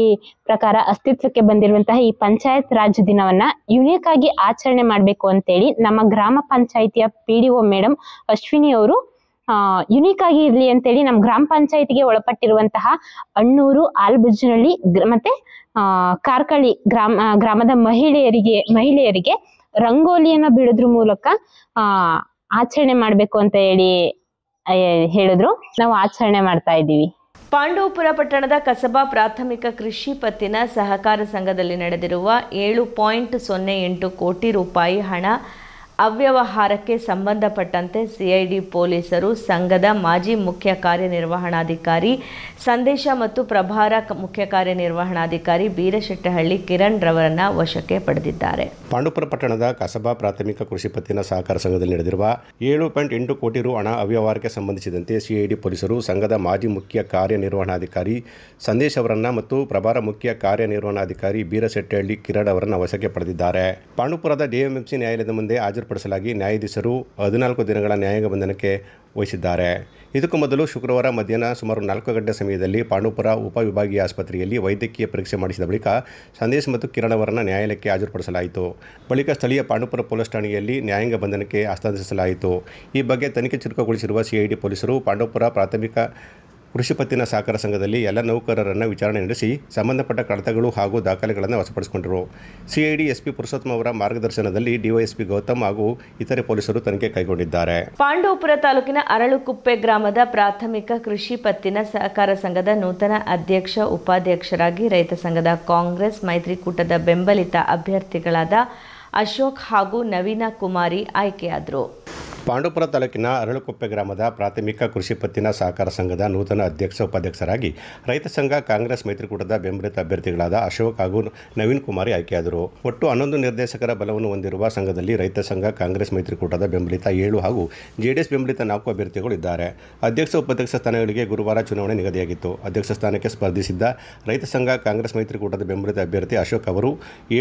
ಪ್ರಕಾರ ಅಸ್ತಿತ್ವಕ್ಕೆ ಬಂದಿರುವಂತಹ ಈ ಪಂಚಾಯತ್ ರಾಜ್ ದಿನವನ್ನ ಯುನೀಕ್ ಆಗಿ ಆಚರಣೆ ಮಾಡಬೇಕು ಅಂತೇಳಿ ನಮ್ಮ ಗ್ರಾಮ ಪಂಚಾಯಿತಿಯ PDO ಮೇಡಮ್ ಅಶ್ವಿನಿ ಅವರು ಯುನೀಕ್ ಆಗಿ ಇರ್ಲಿ ಅಂತೇಳಿ ನಮ್ಮ ಗ್ರಾಮ ಪಂಚಾಯಿತಿಗೆ ಒಳಪಟ್ಟಿರುವಂತಹ ಅಣ್ಣೂರು, ಆಲ್ಬುಜ್ನಳ್ಳಿ ಮತ್ತೆ ಕಾರ್ಕಳ್ಳಿ ಗ್ರಾಮದ ಮಹಿಳೆಯರಿಗೆ ರಂಗೋಲಿಯನ್ನ ಬಿಡೋದ್ರ ಮೂಲಕ ಆಚರಣೆ ಮಾಡ್ಬೇಕು ಅಂತ ಹೇಳಿದ್ರು. ನಾವು ಆಚರಣೆ ಮಾಡ್ತಾ ಇದ್ದೀವಿ. ಪಾಂಡವಪುರ ಪಟ್ಟಣದ ಕಸಬಾ ಪ್ರಾಥಮಿಕ ಕೃಷಿ ಪತ್ತಿನ ಸಹಕಾರ ಸಂಘದಲ್ಲಿ ನಡೆದಿರುವ 7.08 ಕೋಟಿ ರೂಪಾಯಿ ಹಣ ಅವ್ಯವಹಾರಕ್ಕೆ ಸಂಬಂಧಪಟ್ಟಂತೆ CID ಪೊಲೀಸರು ಸಂಘದ ಮಾಜಿ ಮುಖ್ಯ ಕಾರ್ಯನಿರ್ವಹಣಾಧಿಕಾರಿ ಸಂದೇಶ ಮತ್ತು ಪ್ರಭಾರ ಮುಖ್ಯ ಕಾರ್ಯನಿರ್ವಹಣಾಧಿಕಾರಿ ಬೀರಶೆಟ್ಟಹಳ್ಳಿ ಕಿರಣ್ ರವರನ್ನು ವಶಕ್ಕೆ ಪಡೆದಿದ್ದಾರೆ. ಪಾಂಡವಪುರ ಪಟ್ಟಣದ ಕಸಬಾ ಪ್ರಾಥಮಿಕ ಕೃಷಿ ಪತ್ತಿನ ಸಹಕಾರ ಸಂಘದಲ್ಲಿ ನಡೆದಿರುವ 7.8 ಕೋಟಿ ರು ಹಣ ಅವ್ಯವಹಾರಕ್ಕೆ ಸಂಬಂಧಿಸಿದಂತೆ CID ಪೊಲೀಸರು ಸಂಘದ ಮಾಜಿ ಮುಖ್ಯ ಕಾರ್ಯನಿರ್ವಹಣಾಧಿಕಾರಿ ಸಂದೇಶ್ ಅವರನ್ನು ಮತ್ತು ಪ್ರಭಾರ ಮುಖ್ಯ ಕಾರ್ಯನಿರ್ವಹಣಾಧಿಕಾರಿ ಬೀರಶೆಟ್ಟಹಳ್ಳಿ ಕಿರಣ್ ಅವರನ್ನು ವಶಕ್ಕೆ ಪಡೆದಿದ್ದಾರೆ. ಪಾಂಡವಪುರದ DMMC ನ್ಯಾಯಾಲಯದ ಮುಂದೆ ಹಾಜರುಪಡಿಸಲಾಗಿ ನ್ಯಾಯಾಧೀಶರು 14 ದಿನಗಳ ನ್ಯಾಯಾಂಗ ಬಂಧನಕ್ಕೆ ವಹಿಸಿದ್ದಾರೆ. ಇದಕ್ಕೂ ಮೊದಲು ಶುಕ್ರವಾರ ಮಧ್ಯಾಹ್ನ ಸುಮಾರು 4 ಗಂಟೆ ಸಮಯದಲ್ಲಿ ಪಾಂಡವಪುರ ಉಪವಿಭಾಗೀಯ ಆಸ್ಪತ್ರೆಯಲ್ಲಿ ವೈದ್ಯಕೀಯ ಪರೀಕ್ಷೆ ಮಾಡಿಸಿದ ಬಳಿಕ ಸಂದೇಶ್ ಮತ್ತು ಕಿರಣ್ ಅವರನ್ನು ನ್ಯಾಯಾಲಯಕ್ಕೆ ಹಾಜರುಪಡಿಸಲಾಯಿತು. ಬಳಿಕ ಸ್ಥಳೀಯ ಪಾಂಡವಪುರ ಪೊಲೀಸ್ ಠಾಣೆಯಲ್ಲಿ ನ್ಯಾಯಾಂಗ ಬಂಧನಕ್ಕೆ ಹಸ್ತಾಂತರಿಸಲಾಯಿತು. ಈ ಬಗ್ಗೆ ತನಿಖೆ ಚುರುಕುಗೊಳಿಸಿರುವ CID ಪೊಲೀಸರು ಪಾಂಡವಪುರ ಪ್ರಾಥಮಿಕ ಕೃಷಿ ಪತ್ತಿನ ಸಹಕಾರ ಸಂಘದಲ್ಲಿ ಎಲ್ಲ ನೌಕರರನ್ನು ವಿಚಾರಣೆ ನಡೆಸಿ ಸಂಬಂಧಪಟ್ಟ ಕಡತಗಳು ಹಾಗೂ ದಾಖಲೆಗಳನ್ನು ವಶಪಡಿಸಿಕೊಂಡರು. CID SP ಪುರುಷೋತ್ತಮ ಅವರ ಮಾರ್ಗದರ್ಶನದಲ್ಲಿ DYSP ಗೌತಮ್ ಹಾಗೂ ಇತರೆ ಪೊಲೀಸರು ತನಿಖೆ ಕೈಗೊಂಡಿದ್ದಾರೆ. ಪಾಂಡವಪುರ ತಾಲೂಕಿನ ಅರಳುಕುಪ್ಪೆ ಗ್ರಾಮದ ಪ್ರಾಥಮಿಕ ಕೃಷಿ ಪತ್ತಿನ ಸಹಕಾರ ಸಂಘದ ನೂತನ ಅಧ್ಯಕ್ಷ ಉಪಾಧ್ಯಕ್ಷರಾಗಿ ರೈತ ಸಂಘದ ಕಾಂಗ್ರೆಸ್ ಮೈತ್ರಿಕೂಟದ ಬೆಂಬಲಿತ ಅಭ್ಯರ್ಥಿಗಳಾದ ಅಶೋಕ್ ಹಾಗೂ ನವೀನ ಕುಮಾರಿ ಆಯ್ಕೆಯಾದರು. ಪಾಂಡವಪುರ ತಾಲೂಕಿನ ಅರಳುಕುಪ್ಪೆ ಗ್ರಾಮದ ಪ್ರಾಥಮಿಕ ಕೃಷಿ ಪತ್ತಿನ ಸಹಕಾರ ಸಂಘದ ನೂತನ ಅಧ್ಯಕ್ಷ ಉಪಾಧ್ಯಕ್ಷರಾಗಿ ರೈತ ಸಂಘ ಕಾಂಗ್ರೆಸ್ ಮೈತ್ರಿಕೂಟದ ಬೆಂಬಲಿತ ಅಭ್ಯರ್ಥಿಗಳಾದ ಅಶೋಕ್ ಹಾಗೂ ನವೀನ್ ಕುಮಾರಿ ಆಯ್ಕೆಯಾದರು. ಒಟ್ಟು 11 ನಿರ್ದೇಶಕರ ಬಲವನ್ನು ಹೊಂದಿರುವ ಸಂಘದಲ್ಲಿ ರೈತ ಸಂಘ ಕಾಂಗ್ರೆಸ್ ಮೈತ್ರಿಕೂಟದ ಬೆಂಬಲಿತ 7 ಹಾಗೂ JDS ಬೆಂಬಲಿತ 4 ಅಭ್ಯರ್ಥಿಗಳು ಇದ್ದಾರೆ. ಅಧ್ಯಕ್ಷ ಉಪಾಧ್ಯಕ್ಷ ಸ್ಥಾನಗಳಿಗೆ ಗುರುವಾರ ಚುನಾವಣೆ ನಿಗದಿಯಾಗಿತ್ತು. ಅಧ್ಯಕ್ಷ ಸ್ಥಾನಕ್ಕೆ ಸ್ಪರ್ಧಿಸಿದ್ದ ರೈತ ಸಂಘ ಕಾಂಗ್ರೆಸ್ ಮೈತ್ರಿಕೂಟದ ಬೆಂಬಲಿತ ಅಭ್ಯರ್ಥಿ ಅಶೋಕ್ ಅವರು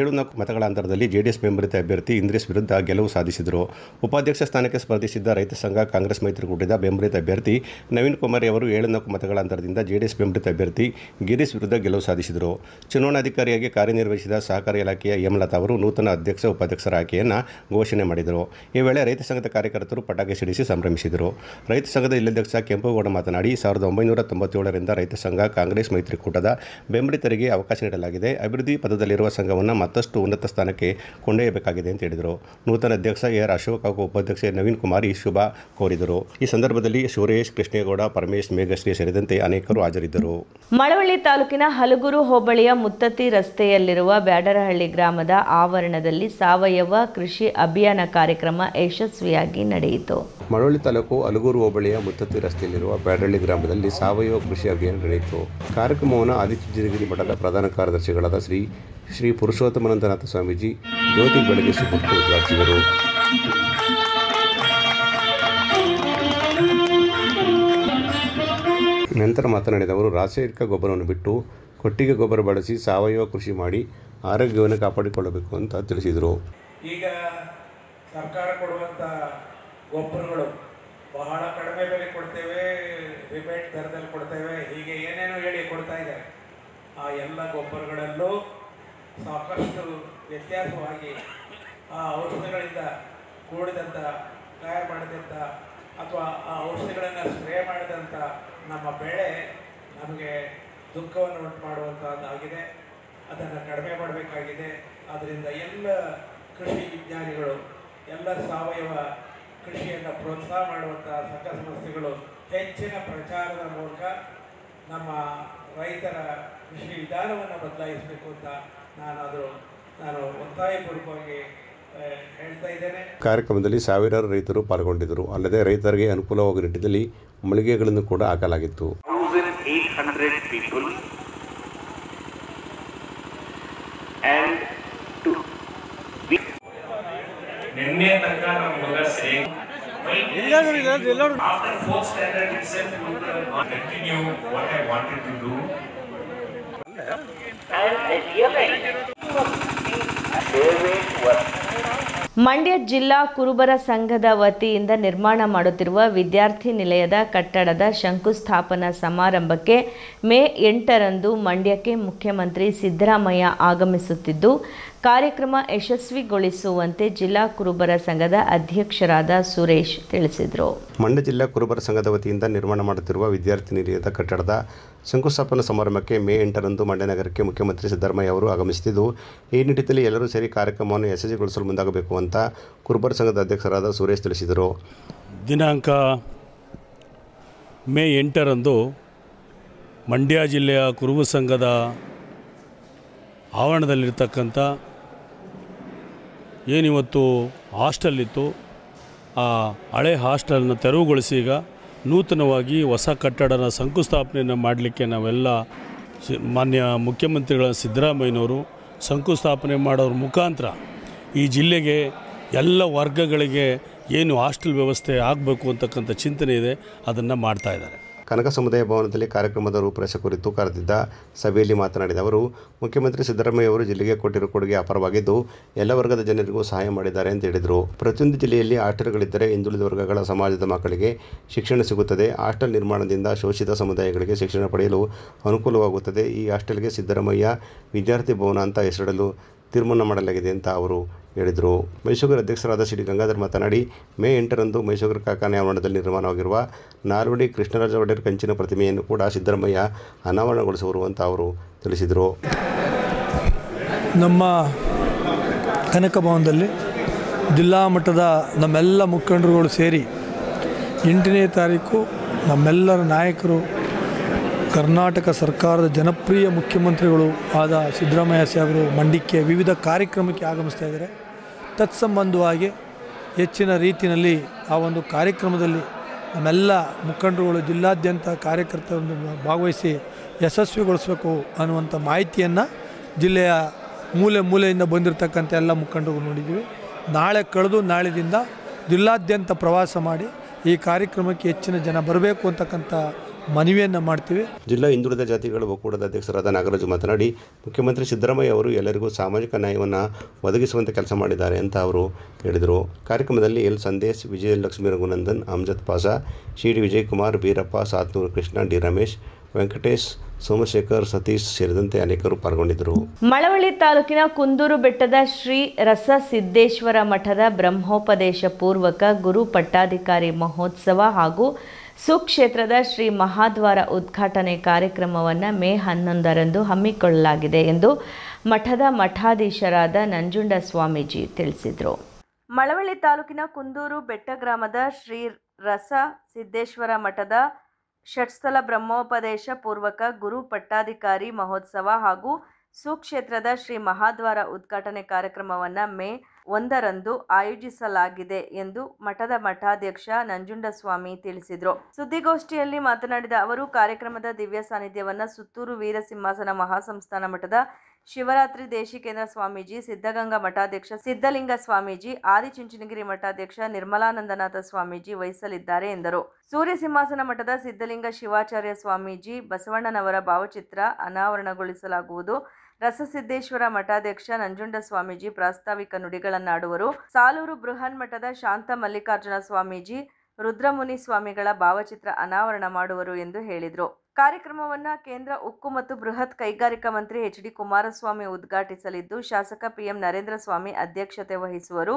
7 ಮತಗಳ ಅಂತರದಲ್ಲಿ JDS ಬೆಂಬಲಿತ ಅಭ್ಯರ್ಥಿ ಇಂದ್ರೇಶ್ ವಿರುದ್ಧ ಗೆಲುವು ಸಾಧಿಸಿದರು. ಉಪಾಧ್ಯಕ್ಷ ಸ್ಥಾನಕ್ಕೆ ಸ್ಪರ್ಧಿಸಿದ್ದ ರೈತ ಸಂಘ ಕಾಂಗ್ರೆಸ್ ಮೈತ್ರಿಕೂಟದ ಬೆಂಬಲಿತ ಅಭ್ಯರ್ಥಿ ನವೀನ್ ಕುಮಾರಿ ಅವರು 7 ಮತಗಳ ಅಂತರದಿಂದ JDS ಬೆಂಬಲಿತ ಅಭ್ಯರ್ಥಿ ಗಿರೀಶ್ ವಿರುದ್ಧ ಗೆಲುವು ಸಾಧಿಸಿದರು. ಚುನಾವಣಾಧಿಕಾರಿಯಾಗಿ ಕಾರ್ಯನಿರ್ವಹಿಸಿದ ಸಹಕಾರ ಇಲಾಖೆಯ ಹೇಮಲತಾ ಅವರು ನೂತನ ಅಧ್ಯಕ್ಷ ಉಪಾಧ್ಯಕ್ಷರ ಆಯ್ಕೆಯನ್ನು ಘೋಷಣೆ ಮಾಡಿದರು. ಈ ವೇಳೆ ರೈತ ಸಂಘದ ಕಾರ್ಯಕರ್ತರು ಪಟಾಕಿ ಸಿಡಿಸಿ ಸಂಭ್ರಮಿಸಿದರು. ರೈತ ಸಂಘದ ಇಲ್ಲಾಧ್ಯಕ್ಷ ಕೆಂಪೇಗೌಡ ಮಾತನಾಡಿ 1997ರಿಂದ ರೈತ ಸಂಘ ಕಾಂಗ್ರೆಸ್ ಮೈತ್ರಿಕೂಟದ ಬೆಂಬಲಿತರಿಗೆ ಅವಕಾಶ ನೀಡಲಾಗಿದೆ. ಅಭಿವೃದ್ಧಿ ಪದದಲ್ಲಿರುವ ಸಂಘವನ್ನು ಮತ್ತಷ್ಟು ಉನ್ನತ ಸ್ಥಾನಕ್ಕೆ ಕೊಂಡೊಯ್ಯಬೇಕಾಗಿದೆ ಅಂತ ಹೇಳಿದರು. ನೂತನ ಅಧ್ಯಕ್ಷ AR ಅಶೋಕ್ ಹಾಗೂ ಉಪಾಧ್ಯಕ್ಷ ನವೀನ್ ಕುಮಾರ್ ಕುಮಾರಿ ಶುಭ ಕೋರಿದರು. ಈ ಸಂದರ್ಭದಲ್ಲಿ ಸುರೇಶ್, ಕೃಷ್ಣೇಗೌಡ, ಪರಮೇಶ್, ಮೇಘಶ್ರೀ ಸೇರಿದಂತೆ ಅನೇಕರು ಹಾಜರಿದ್ದರು. ಮಳವಳ್ಳಿ ತಾಲೂಕಿನ ಹಲಗೂರು ಹೋಬಳಿಯ ಮುತ್ತತ್ತಿ ರಸ್ತೆಯಲ್ಲಿರುವ ಬ್ಯಾಡರಹಳ್ಳಿ ಗ್ರಾಮದ ಆವರಣದಲ್ಲಿ ಸಾವಯವ ಕೃಷಿ ಅಭಿಯಾನ ಕಾರ್ಯಕ್ರಮ ಯಶಸ್ವಿಯಾಗಿ ನಡೆಯಿತು. ಮಳವಳ್ಳಿ ತಾಲೂಕು ಹಲಗೂರು ಹೋಬಳಿಯ ಮುತ್ತತ್ತಿ ರಸ್ತೆಯಲ್ಲಿರುವ ಬ್ಯಾಡರಹಳ್ಳಿ ಗ್ರಾಮದಲ್ಲಿ ಸಾವಯವ ಕೃಷಿ ಅಭಿಯಾನ ನಡೆಯಿತು. ಕಾರ್ಯಕ್ರಮವನ್ನು ಆದಿಚುಂಚನಗಿರಿ ಮಠದ ಪ್ರಧಾನ ಕಾರ್ಯದರ್ಶಿಗಳಾದ ಶ್ರೀ ಪುರುಷೋತ್ತಮಾನಂದನಾಥ ಸ್ವಾಮೀಜಿ ಜ್ಯೋತಿ ಬೆಳಗಿಸಿ ಉದ್ಘಾಟಿಸಿದರು. ನಂತರ ಮಾತನಾಡಿದವರು ರಾಸಾಯನಿಕ ಗೊಬ್ಬರವನ್ನು ಬಿಟ್ಟು ಕೊಟ್ಟಿಗೆ ಗೊಬ್ಬರ ಬಳಸಿ ಸಾವಯವ ಕೃಷಿ ಮಾಡಿ ಆರೋಗ್ಯವನ್ನು ಕಾಪಾಡಿಕೊಳ್ಳಬೇಕು ಅಂತ ತಿಳಿಸಿದರು. ಈಗ ಸರ್ಕಾರ ಕೊಡುವಂಥ ಗೊಬ್ಬರಗಳು ಬಹಳ ಕಡಿಮೆ ಬೆಲೆ ಕೊಡ್ತೇವೆ, ರಿಬೇಟ್ ದರದಲ್ಲಿ ಕೊಡ್ತೇವೆ, ಹೀಗೆ ಏನೇನೋ ಹೇಳಿ ಕೊಡ್ತಾ ಇದ್ದಾರೆ. ಆ ಎಲ್ಲ ಗೊಬ್ಬರಗಳಲ್ಲೂ ಸಾಕಷ್ಟು ವ್ಯತ್ಯಾಸವಾಗಿ ಆ ಔಷಧಿಗಳಿಂದ ಕೂಡಿದಂಥ, ತಯಾರು ಮಾಡಿದಂಥ ಅಥವಾ ಆ ಔಷಧಿಗಳನ್ನು ಸ್ಪ್ರೇ ಮಾಡಿದಂಥ ನಮ್ಮ ಬೆಳೆ ನಮಗೆ ದುಃಖವನ್ನು ಉಂಟು ಮಾಡುವಂಥದ್ದಾಗಿದೆ. ಅದನ್ನು ಕಡಿಮೆ ಮಾಡಬೇಕಾಗಿದೆ. ಆದ್ದರಿಂದ ಎಲ್ಲ ಕೃಷಿ ವಿಜ್ಞಾನಿಗಳು, ಎಲ್ಲ ಸಾವಯವ ಕೃಷಿಯನ್ನು ಪ್ರೋತ್ಸಾಹ ಮಾಡುವಂಥ ಸಂಘ ಸಂಸ್ಥೆಗಳು ಹೆಚ್ಚಿನ ಪ್ರಚಾರದ ಮೂಲಕ ನಮ್ಮ ರೈತರ ಕೃಷಿ ವಿಧಾನವನ್ನು ಬದಲಾಯಿಸಬೇಕು ಅಂತ ನಾನು ಒತ್ತಾಯಪೂರ್ವಕವಾಗಿ ಹೇಳ್ತಾ ಇದ್ದೇನೆ. ಕಾರ್ಯಕ್ರಮದಲ್ಲಿ ಸಾವಿರಾರು ರೈತರು ಪಾಲ್ಗೊಂಡಿದ್ದರು. ಅಲ್ಲದೆ ರೈತರಿಗೆ ಅನುಕೂಲವಾಗುವ ನಿಟ್ಟಿನಲ್ಲಿ ಮಳಿಗೆಗಳನ್ನು ಕೂಡ ಹಾಕಲಾಗಿತ್ತು. 1800 people and ನಿನ್ನೆ ತನಕ ನಮ್ಮ ಮಗ ಸೇರಿ after 4th standard itself we will continue what I wanted to do Mandya ಜಿಲ್ಲಾ ಕುರುಬರ ಸಂಘದ ವತಿಯಿಂದ ನಿರ್ಮಾಣ ಮಾಡುತ್ತಿರುವ ವಿದ್ಯಾರ್ಥಿ ನಿಲಯದ ಕಟ್ಟಡದ ಶಂಕುಸ್ಥಾಪನಾ ಸಮಾರಂಭಕ್ಕೆ ಮೇ 8ರಂದು ಮಂಡ್ಯಕ್ಕೆ ಮುಖ್ಯಮಂತ್ರಿ ಸಿದ್ದರಾಮಯ್ಯ ಆಗಮಿಸುತ್ತಿದ್ದು ಕಾರ್ಯಕ್ರಮ ಯಶಸ್ವಿಗೊಳಿಸುವಂತೆ ಜಿಲ್ಲಾ ಕುರುಬರ ಸಂಘದ ಅಧ್ಯಕ್ಷರಾದ ಸುರೇಶ್ ತಿಳಿಸಿದರು. ಮಂಡ್ಯ ಜಿಲ್ಲಾ ಕುರುಬರ ಸಂಘದ ವತಿಯಿಂದ ನಿರ್ಮಾಣ ಮಾಡುತ್ತಿರುವ ವಿದ್ಯಾರ್ಥಿ ನಿಲಯದ ಕಟ್ಟಡದ ಶಂಕುಸ್ಥಾಪನಾ ಸಮಾರಂಭಕ್ಕೆ ಮೇ 8ರಂದು ಮಂಡ್ಯ ನಗರಕ್ಕೆ ಮುಖ್ಯಮಂತ್ರಿ ಸಿದ್ದರಾಮಯ್ಯ ಅವರು ಆಗಮಿಸುತ್ತಿದ್ದು ಈ ನಿಟ್ಟಿನಲ್ಲಿ ಎಲ್ಲರೂ ಸೇರಿ ಕಾರ್ಯಕ್ರಮವನ್ನು ಯಶಸ್ವಿಗೊಳಿಸಲು ಮುಂದಾಗಬೇಕು ಅಂತ ಕುರುಬರ ಸಂಘದ ಅಧ್ಯಕ್ಷರಾದ ಸುರೇಶ್ ತಿಳಿಸಿದರು. ದಿನಾಂಕ ಮೇ 8ರಂದು ಮಂಡ್ಯ ಜಿಲ್ಲೆಯ ಕುರುಬ ಸಂಘದ ಆವರಣದಲ್ಲಿರ್ತಕ್ಕಂಥ ಏನಿವತ್ತು ಹಾಸ್ಟೆಲ್ ಇತ್ತು, ಆ ಹಳೆ ಹಾಸ್ಟೆಲನ್ನು ತೆರವುಗೊಳಿಸಿ ಈಗ ನೂತನವಾಗಿ ಹೊಸ ಕಟ್ಟಡದ ಶಂಕುಸ್ಥಾಪನೆಯನ್ನು ಮಾಡಲಿಕ್ಕೆ ನಾವೆಲ್ಲ ಮಾನ್ಯ ಮುಖ್ಯಮಂತ್ರಿಗಳ ಸಿದ್ದರಾಮಯ್ಯನವರು ಶಂಕುಸ್ಥಾಪನೆ ಮಾಡೋರ ಮುಖಾಂತರ ಈ ಜಿಲ್ಲೆಗೆ ಎಲ್ಲ ವರ್ಗಗಳಿಗೆ ಏನು ಹಾಸ್ಟೆಲ್ ವ್ಯವಸ್ಥೆ ಆಗಬೇಕು ಅಂತಕ್ಕಂಥ ಚಿಂತನೆ ಇದೆ, ಅದನ್ನು ಮಾಡ್ತಾಯಿದ್ದಾರೆ. ಕನಕ ಸಮುದಾಯ ಭವನದಲ್ಲಿ ಕಾರ್ಯಕ್ರಮದ ರೂಪರೇಷೆ ಕುರಿತು ಕರೆದಿದ್ದ ಸಭೆಯಲ್ಲಿ ಮಾತನಾಡಿದ ಅವರು, ಮುಖ್ಯಮಂತ್ರಿ ಸಿದ್ದರಾಮಯ್ಯ ಅವರು ಜಿಲ್ಲೆಗೆ ಕೊಟ್ಟಿರುವ ಕೊಡುಗೆ ಅಪಾರವಾಗಿದ್ದು ಎಲ್ಲ ವರ್ಗದ ಜನರಿಗೂ ಸಹಾಯ ಮಾಡಿದ್ದಾರೆ ಅಂತ ಹೇಳಿದರು. ಪ್ರತಿಯೊಂದು ಜಿಲ್ಲೆಯಲ್ಲಿ ಹಾಸ್ಟೆಲ್ಗಳಿದ್ದರೆ ಹಿಂದುಳಿದ ವರ್ಗಗಳ ಸಮಾಜದ ಮಕ್ಕಳಿಗೆ ಶಿಕ್ಷಣ ಸಿಗುತ್ತದೆ. ಹಾಸ್ಟೆಲ್ ನಿರ್ಮಾಣದಿಂದ ಶೋಷಿತ ಸಮುದಾಯಗಳಿಗೆ ಶಿಕ್ಷಣ ಪಡೆಯಲು ಅನುಕೂಲವಾಗುತ್ತದೆ. ಈ ಹಾಸ್ಟೆಲ್ಗೆ ಸಿದ್ದರಾಮಯ್ಯ ವಿದ್ಯಾರ್ಥಿ ಭವನ ಅಂತ ಹೆಸರಿಡಲು ತೀರ್ಮಾನ ಮಾಡಲಾಗಿದೆ ಅಂತ ಅವರು ಹೇಳಿದರು. ಮೈಸೂರು ಅಧ್ಯಕ್ಷರಾದ ಶ್ರೀ ಗಂಗಾಧರ್ ಮಾತನಾಡಿ, ಮೇ 8ರಂದು ಮೈಸೂರು ಕಾರ್ಖಾನೆ ಆವರಣದಲ್ಲಿ ನಿರ್ಮಾಣವಾಗಿರುವ ನಾಲ್ವಡಿ ಕೃಷ್ಣರಾಜ ಒಡೆಯರ್ ಕಂಚಿನ ಪ್ರತಿಮೆಯನ್ನು ಕೂಡ ಸಿದ್ದರಾಮಯ್ಯ ಅನಾವರಣಗೊಳಿಸುವರು ಅಂತ ಅವರು ತಿಳಿಸಿದರು. ನಮ್ಮ ಕನಕ ಭವನದಲ್ಲಿ ಜಿಲ್ಲಾ ಮಟ್ಟದ ನಮ್ಮೆಲ್ಲ ಮುಖಂಡರುಗಳು ಸೇರಿ 8ನೇ ತಾರೀಕು ನಮ್ಮೆಲ್ಲರ ನಾಯಕರು, ಕರ್ನಾಟಕ ಸರ್ಕಾರದ ಜನಪ್ರಿಯ ಮುಖ್ಯಮಂತ್ರಿಗಳು ಆದ ಸಿದ್ದರಾಮಯ್ಯ ಸಾಹೇಬರು ಮಂಡ್ಯಕ್ಕೆ ವಿವಿಧ ಕಾರ್ಯಕ್ರಮಕ್ಕೆ ಆಗಮಿಸ್ತಾ ಇದ್ದಾರೆ. ತತ್ಸಂಬಂಧವಾಗಿ ಹೆಚ್ಚಿನ ರೀತಿಯಲ್ಲಿ ಆ ಒಂದು ಕಾರ್ಯಕ್ರಮದಲ್ಲಿ ನಮ್ಮೆಲ್ಲ ಮುಖಂಡರುಗಳು ಜಿಲ್ಲಾದ್ಯಂತ ಕಾರ್ಯಕರ್ತರನ್ನು ಭಾಗವಹಿಸಿ ಯಶಸ್ವಿಗೊಳಿಸಬೇಕು ಅನ್ನುವಂಥ ಮಾಹಿತಿಯನ್ನು ಜಿಲ್ಲೆಯ ಮೂಲೆ ಮೂಲೆಯಿಂದ ಬಂದಿರತಕ್ಕಂಥ ಎಲ್ಲ ಮುಖಂಡರು ನೋಡಿದ್ದೀವಿ. ನಾಳೆ ಕಳೆದು ನಾಳಿದಿಂದ ಜಿಲ್ಲಾದ್ಯಂತ ಪ್ರವಾಸ ಮಾಡಿ ಈ ಕಾರ್ಯಕ್ರಮಕ್ಕೆ ಹೆಚ್ಚಿನ ಜನ ಬರಬೇಕು ಅಂತಕ್ಕಂಥ ಮನವಿಯನ್ನು ಮಾಡ್ತೀವಿ. ಜಿಲ್ಲಾ ಹಿಂದುಳಿದ ಜಾತಿಗಳ ಒಕ್ಕೂಟದ ಅಧ್ಯಕ್ಷರಾದ ನಾಗರಾಜು ಮಾತನಾಡಿ, ಮುಖ್ಯಮಂತ್ರಿ ಸಿದ್ದರಾಮಯ್ಯ ಅವರು ಎಲ್ಲರಿಗೂ ಸಾಮಾಜಿಕ ನ್ಯಾಯವನ್ನು ಒದಗಿಸುವಂತೆ ಕೆಲಸ ಮಾಡಿದ್ದಾರೆ ಅಂತ ಅವರು ಹೇಳಿದರು. ಕಾರ್ಯಕ್ರಮದಲ್ಲಿ L Sandesh, Vijayalakshmi Raghunandan, Amjad Pasha, D Vijayakumar, Beerappa, Sathnur Krishna, D Ramesh, Venkatesh, Somashekar, Satish ಸೇರಿದಂತೆ ಅನೇಕರು ಪಾಲ್ಗೊಂಡಿದ್ದರು. ಮಳವಳ್ಳಿ ತಾಲೂಕಿನ ಕುಂದೂರು ಬೆಟ್ಟದ ಶ್ರೀ ರಸಸಿದ್ದೇಶ್ವರ ಮಠದ ಬ್ರಹ್ಮೋಪದೇಶ ಪೂರ್ವಕ ಗುರು ಪಟ್ಟಾಧಿಕಾರಿ ಮಹೋತ್ಸವ ಹಾಗೂ ಸುಕ್ಷೇತ್ರದ ಶ್ರೀ ಮಹಾದ್ವಾರ ಉದ್ಘಾಟನೆ ಕಾರ್ಯಕ್ರಮವನ್ನು ಮೇ 11ರಂದು ಹಮ್ಮಿಕೊಳ್ಳಲಾಗಿದೆ ಎಂದು ಮಠದ ಮಠಾಧೀಶರಾದ ನಂಜುಂಡ ಸ್ವಾಮೀಜಿ ತಿಳಿಸಿದರು. ಮಳವಳ್ಳಿ ತಾಲೂಕಿನ ಕುಂದೂರು ಬೆಟ್ಟ ಗ್ರಾಮದ ಶ್ರೀ ರಸ ಸಿದ್ದೇಶ್ವರ ಮಠದ ಷಟ್ಸ್ಥಲ ಬ್ರಹ್ಮೋಪದೇಶ ಪೂರ್ವಕ ಗುರು ಪಟ್ಟಾಧಿಕಾರಿ ಮಹೋತ್ಸವ ಹಾಗೂ ಸುಕ್ಷೇತ್ರದ ಶ್ರೀ ಮಹಾದ್ವಾರ ಉದ್ಘಾಟನೆ ಕಾರ್ಯಕ್ರಮವನ್ನು ಮೇ 1ರಂದು ಆಯೋಜಿಸಲಾಗಿದೆ ಎಂದು ಮಠದ ಮಠಾಧ್ಯಕ್ಷ ನಂಜುಂಡಸ್ವಾಮಿ ತಿಳಿಸಿದರು. ಸುದ್ದಿಗೋಷ್ಠಿಯಲ್ಲಿ ಮಾತನಾಡಿದ ಅವರು, ಕಾರ್ಯಕ್ರಮದ ದಿವ್ಯ ಸಾನ್ನಿಧ್ಯವನ್ನು ಸುತ್ತೂರು ವೀರಸಿಂಹಾಸನ ಮಹಾಸಂಸ್ಥಾನ ಮಠದ ಶಿವರಾತ್ರಿ ದೇಶಿಕೇಂದ್ರ ಸ್ವಾಮೀಜಿ, ಸಿದ್ಧಗಂಗಾ ಮಠಾಧ್ಯಕ್ಷ ಸಿದ್ಧಲಿಂಗ ಸ್ವಾಮೀಜಿ, ಆದಿಚುಂಚನಗಿರಿ ಮಠಾಧ್ಯಕ್ಷ ನಿರ್ಮಲಾನಂದನಾಥ ಸ್ವಾಮೀಜಿ ವಹಿಸಲಿದ್ದಾರೆ ಎಂದರು. ಸೂರ್ಯ ಸಿಂಹಾಸನ ಮಠದ ಸಿದ್ಧಲಿಂಗ ಶಿವಾಚಾರ್ಯ ಸ್ವಾಮೀಜಿ ಬಸವಣ್ಣನವರ ಭಾವಚಿತ್ರ ಅನಾವರಣಗೊಳಿಸಲಾಗುವುದು. ರಸಸಿದ್ದೇಶ್ವರ ಮಠಾಧ್ಯಕ್ಷ ನಂಜುಂಡ ಸ್ವಾಮೀಜಿ ಪ್ರಾಸ್ತಾವಿಕ ನುಡಿಗಳನ್ನಾಡುವರು. ಸಾಲೂರು ಬೃಹನ್ ಮಠದ ಶಾಂತ ಮಲ್ಲಿಕಾರ್ಜುನ ಸ್ವಾಮೀಜಿ ರುದ್ರಮುನಿ ಸ್ವಾಮಿಗಳ ಭಾವಚಿತ್ರ ಅನಾವರಣ ಮಾಡುವರು ಎಂದು ಹೇಳಿದರು. ಕಾರ್ಯಕ್ರಮವನ್ನು ಕೇಂದ್ರ ಉಕ್ಕು ಮತ್ತು ಬೃಹತ್ ಕೈಗಾರಿಕಾ ಮಂತ್ರಿ ಎಚ್ ಡಿ ಕುಮಾರಸ್ವಾಮಿ ಉದ್ಘಾಟಿಸಲಿದ್ದು, ಶಾಸಕ ಪಿಎಂ ನರೇಂದ್ರ ಸ್ವಾಮಿ ಅಧ್ಯಕ್ಷತೆ ವಹಿಸುವರು.